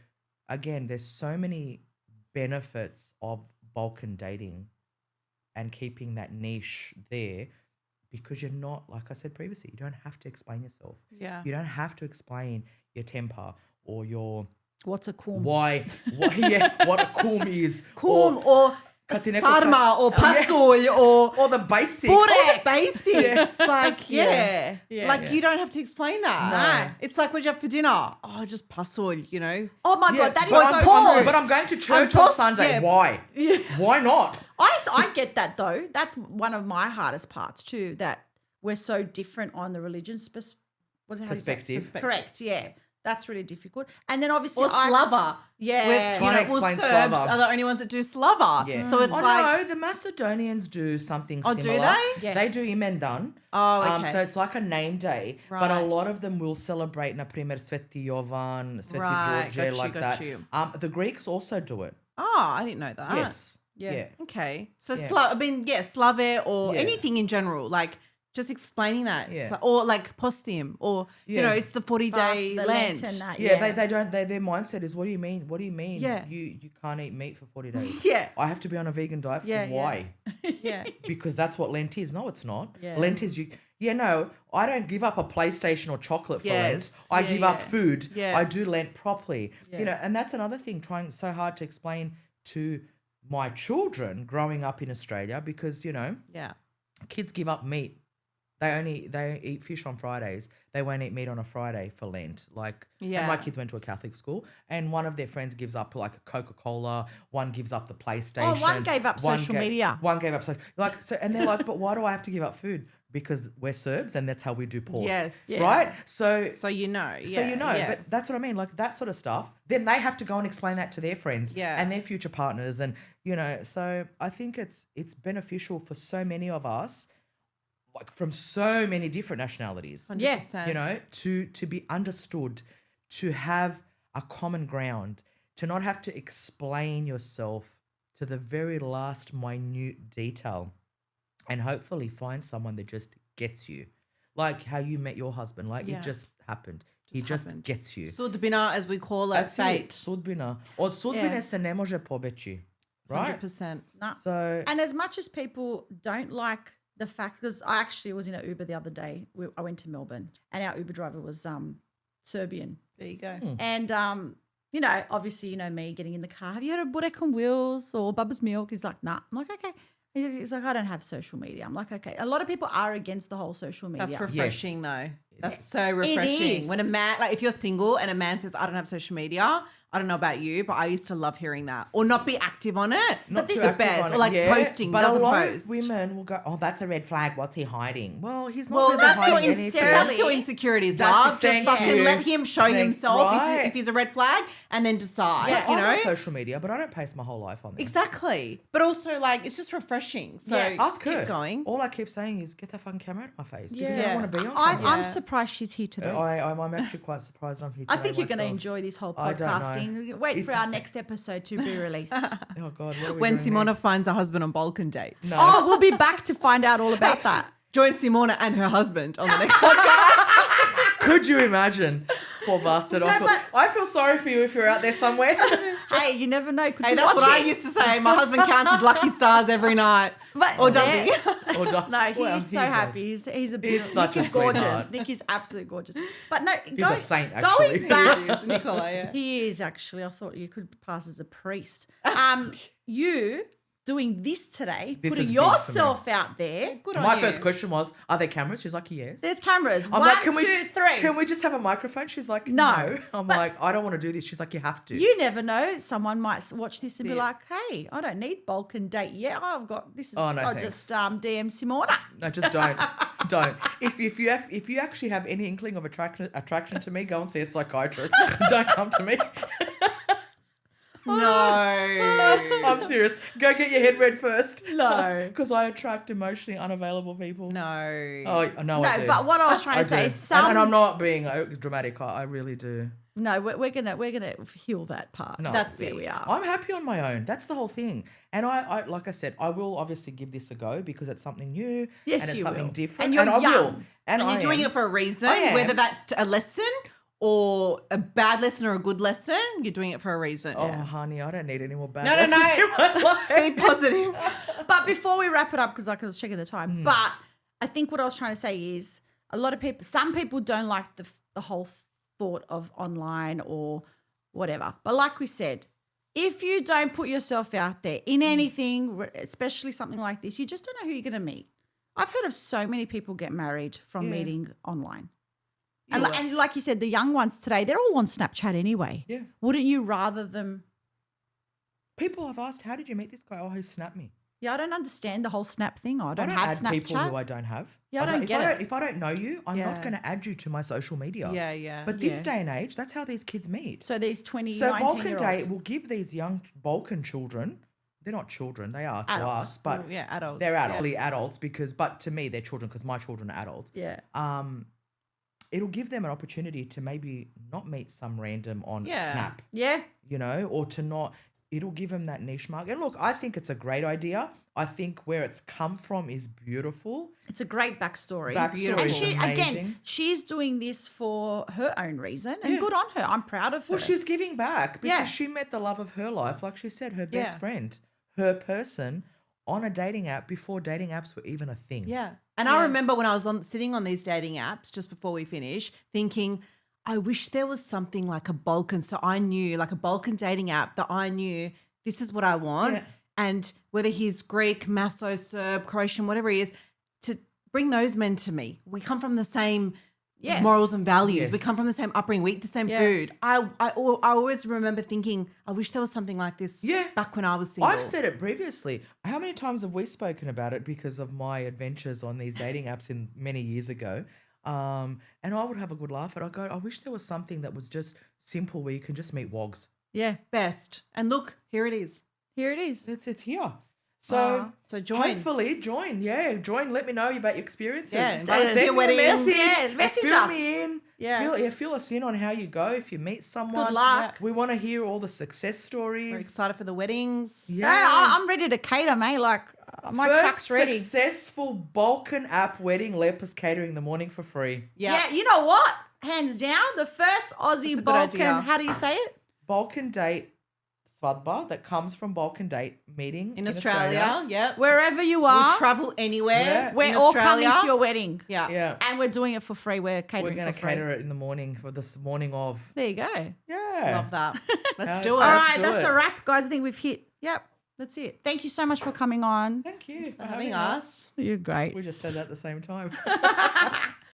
again, there's so many benefits of Balkan dating and keeping that niche there because you're not, like I said previously, you don't have to explain yourself. Yeah. You don't have to explain your temper or your What's a kum? Why what a kum is. Kum or Katineko sarma or pasul or the basics. all the basics. Like, Yeah. like you don't have to explain that. No. It's like, what do you have for dinner? Oh, just pasul, you know. Oh my Yeah, God, that is but so I'm, true. but I'm going to church on post- Sunday. yeah. Why? Why not? I get that though. That's one of my hardest parts too, that we're so different on the religion Perspective. Correct, yeah. That's really difficult. And then obviously Or slava. Yeah. With, Trying to explain Serbs slava. are the only ones that do slava. Yeah. So it's oh, like, no, the Macedonians do something Oh, do similar. they? Yes. They do Imendan. Oh, okay. So it's like a name day, but a Right. lot of them will celebrate, na primer, Sveti Jovan, Sveti Right, George, got you, like got that. you. The Greeks also do it. oh, I didn't know that. Yes. Yeah. Yeah. Okay. So Yeah. slave or Yeah. anything in general, like just explaining that. Yeah. It's like, or like postim, or you know, Yeah. it's the 40-day the Lent. and that, Yeah, they don't. Their mindset is, what do you mean? What do you mean? Yeah. You can't eat meat for 40 days. Yeah. I have to be on a vegan diet for Yeah, yeah. why? Yeah. Because that's what Lent is. No, it's not. Yeah. Lent is you. Yeah, no, I don't give up a PlayStation or chocolate for Yes. Lent. I Yeah, give up yeah. food. I Yes. do Lent properly. Yeah. You know, and that's another thing, trying so hard to explain to my children growing up in Australia, because, you know, Yeah. kids give up meat. They eat fish on Fridays. They won't eat meat on a Friday for Lent. Like, Yeah. and my kids went to a Catholic school, and one of their friends gives up like a Coca-Cola. One gives up the PlayStation. one gave up social media. One gave up and they're like, but why do I have to give up food? Because we're Serbs and that's how we do post. Yes. Yeah. Right. So So you know. so Yeah. you know, yeah. but that's what I mean. Like that sort of stuff. Then they have to go and explain that to their friends Yeah. and their future partners, and you know. So I think it's beneficial for so many of us, like from so many different nationalities. 100%. You know, to be understood, to have a common ground, to not have to explain yourself to the very last minute detail, and hopefully find someone that just gets you, like how you met your husband. Like Yeah. it just happened. He just happened. gets you. Sudbina, as we call it, That's fate. it. Sudbina. Od sudbine Yeah. se ne može pobeći. Right? 100%. Nah. So And as much as people don't like the fact, because I actually was in an Uber the other day. I went to Melbourne, and our Uber driver was Serbian. There you go. And, you know, obviously, you know, me getting in the car, have you heard of Burek on Wheels or Bubba's Milk? He's like, nah. I'm like, okay. He's like, I don't have social media. I'm like, okay. A lot of people are against the whole social media. That's refreshing, though. That's so is. refreshing. When a man, like if you're single and a man says, I don't have social media, I don't know about you, but I used to love hearing that. Or not be active on it. not this too is active best. on Or it, like yeah, posting, but doesn't a lot post. of women will go, oh, that's a red flag. What's he hiding? Well, he's not Well, really that's your, hiding anything. that's your insecurities, That's love. it, Just thank fucking you. let him show Thank- himself right. if he's a red flag and then decide, Yeah, you I'm know? on social media, but I don't paste my whole life on there. Exactly. But also, like, it's just refreshing. So Yeah, Ask keep her. going. All I keep saying is, get that fucking camera out of my face, because I Yeah. don't want to be on I'm camera. surprised she's here today. I'm actually quite surprised I'm here today I think you're going to myself. enjoy this whole I don't know. podcasting. Wait for It's- our next episode to be released. Oh God, what are we When doing Simona next? finds a husband on Balkan Date. No. Oh, we'll be back to find out all about that. Join Simona and her husband on the next podcast. Could you imagine? Poor bastard. I feel sorry for you if you're out there somewhere. Hey, you never know. Could Hey, you that's watch what I it? used to say. My husband counts his lucky stars every night. But Or does yeah. he? Or do- No, he's well, so he does. happy. He's a beautiful. such a Nick is gorgeous. sweetheart. Nick is absolutely gorgeous. But no, a saint, actually. Going back, Nicola, yeah. he is actually. I thought you could pass as a priest. You doing this today, This putting is big for me. yourself out there. Good on My you. first question was, are there cameras? She's like, yes. There's cameras. I'm One, like, two, three. Can we just have a microphone? She's like, No. no. I'm like, I don't want to do this. She's like, you have to. You never know. Someone might watch this and be Yeah. like, "Hey, I don't need Balkan Date yet. I've got this. Is Oh, no, I'll thanks. just DM Simona." No, just don't. Don't. If you actually have any inkling of attraction to me, go and see a psychiatrist. Don't come to me. No. I'm serious. Go get your head read first. No. Because I attract emotionally unavailable people. No. Oh, no, I No, do. but what I was trying I to say do. is some. And I'm not being dramatic. I really do. No, we're gonna heal that part. No. That's There it. we are. I'm happy on my own. That's the whole thing. And I like I said, I will obviously give this a go because it's something new. Yes, and it's you something will. different. And you're I will. young. And I you're doing am. it for a reason, I am. whether that's a lesson or a bad lesson or a good lesson, you're doing it for a reason. Oh, honey, I don't need any more bad No, no, lessons in my life. Be positive. But before we wrap it up, because I was checking the time, Hmm. but I think what I was trying to say is some people don't like the whole thought of online or whatever. But like we said, if you don't put yourself out there in anything, especially something like this, you just don't know who you're going to meet. I've heard of so many people get married from meeting online. And, and like you said, the young ones today, they're all on Snapchat anyway. Yeah. Wouldn't you rather them? People have asked, how did you meet this guy? Oh, who snapped me? Yeah, I don't understand the whole Snap thing. I don't I don't have add Snapchat. people who I don't have. Yeah, I don't get it. If I don't know you, I'm not Yeah. going to add you to my social media. Yeah, yeah. But this day and age, that's how these kids meet. So these 20, So 19-year-olds. Balkan Date will give these young Balkan children, they're not children, they are to Adults. us, but Well, yeah, adults. they're yeah. adults but to me, they're children because my children are adults. Yeah. It'll give them an opportunity to maybe not meet some random on Yeah. Snap, Yeah. you know, or to not, it'll give them that niche market. And look, I think it's a great idea. I think where it's come from is beautiful. It's a great backstory. Backstory And is she, amazing. again, she's doing this for her own reason and good on her. I'm proud of her. Well, she's giving back because Yeah. she met the love of her life. Like she said, her best Yeah. friend, her person on a dating app before dating apps were even a thing. Yeah. And I remember when I was sitting on these dating apps just before we finish, thinking, I wish there was something like a Balkan. So I knew, like a Balkan dating app that I knew this is what I want. Yeah. And whether he's Greek, Maso, Serb, Croatian, whatever he is, to bring those men to me. We come from the same Yes. morals and values. We Yes. come from the same upbringing. We eat the same food. I always remember thinking, I wish there was something like this back when I was single. I've said it previously. How many times have we spoken about it because of my adventures on these dating apps in many years ago? And I would have a good laugh at it. I go, I wish there was something that was just simple where you can just meet wogs. Yeah. Best. And look, here it is. Here it is. It's here. So join. Hopefully join. Yeah, join. Let me know about your experiences. Yeah, Send your me a weddings. message. Yeah, message fill us. me in. Yeah. Fill us in on how you go. If you meet someone. Good luck. We want to hear all the success stories. We're excited for the weddings. Yeah. I'm ready to cater, mate. Like, my First truck's ready. successful Balkan app wedding. Lepus catering the morning for free. Yeah, you know what? Hands down, the first Aussie a good Balkan, idea. how do you say it? Balkan Date svadba that comes from Balkan Date meeting In Australia. Yeah. Wherever you are, We'll travel anywhere. Yeah. we're in all Australia. coming to your wedding. Yeah. Yeah. And we're doing it for free. We're We're catering going to for free. cater it in the morning for this morning of. There you go. Yeah. Love that. Let's How- do it. All Let's right, do that's it. a wrap, guys. I think we've hit. Yep, that's it. Thank you so much for coming on. Thank you for Having having us. us. You're great. We just said that at the same time.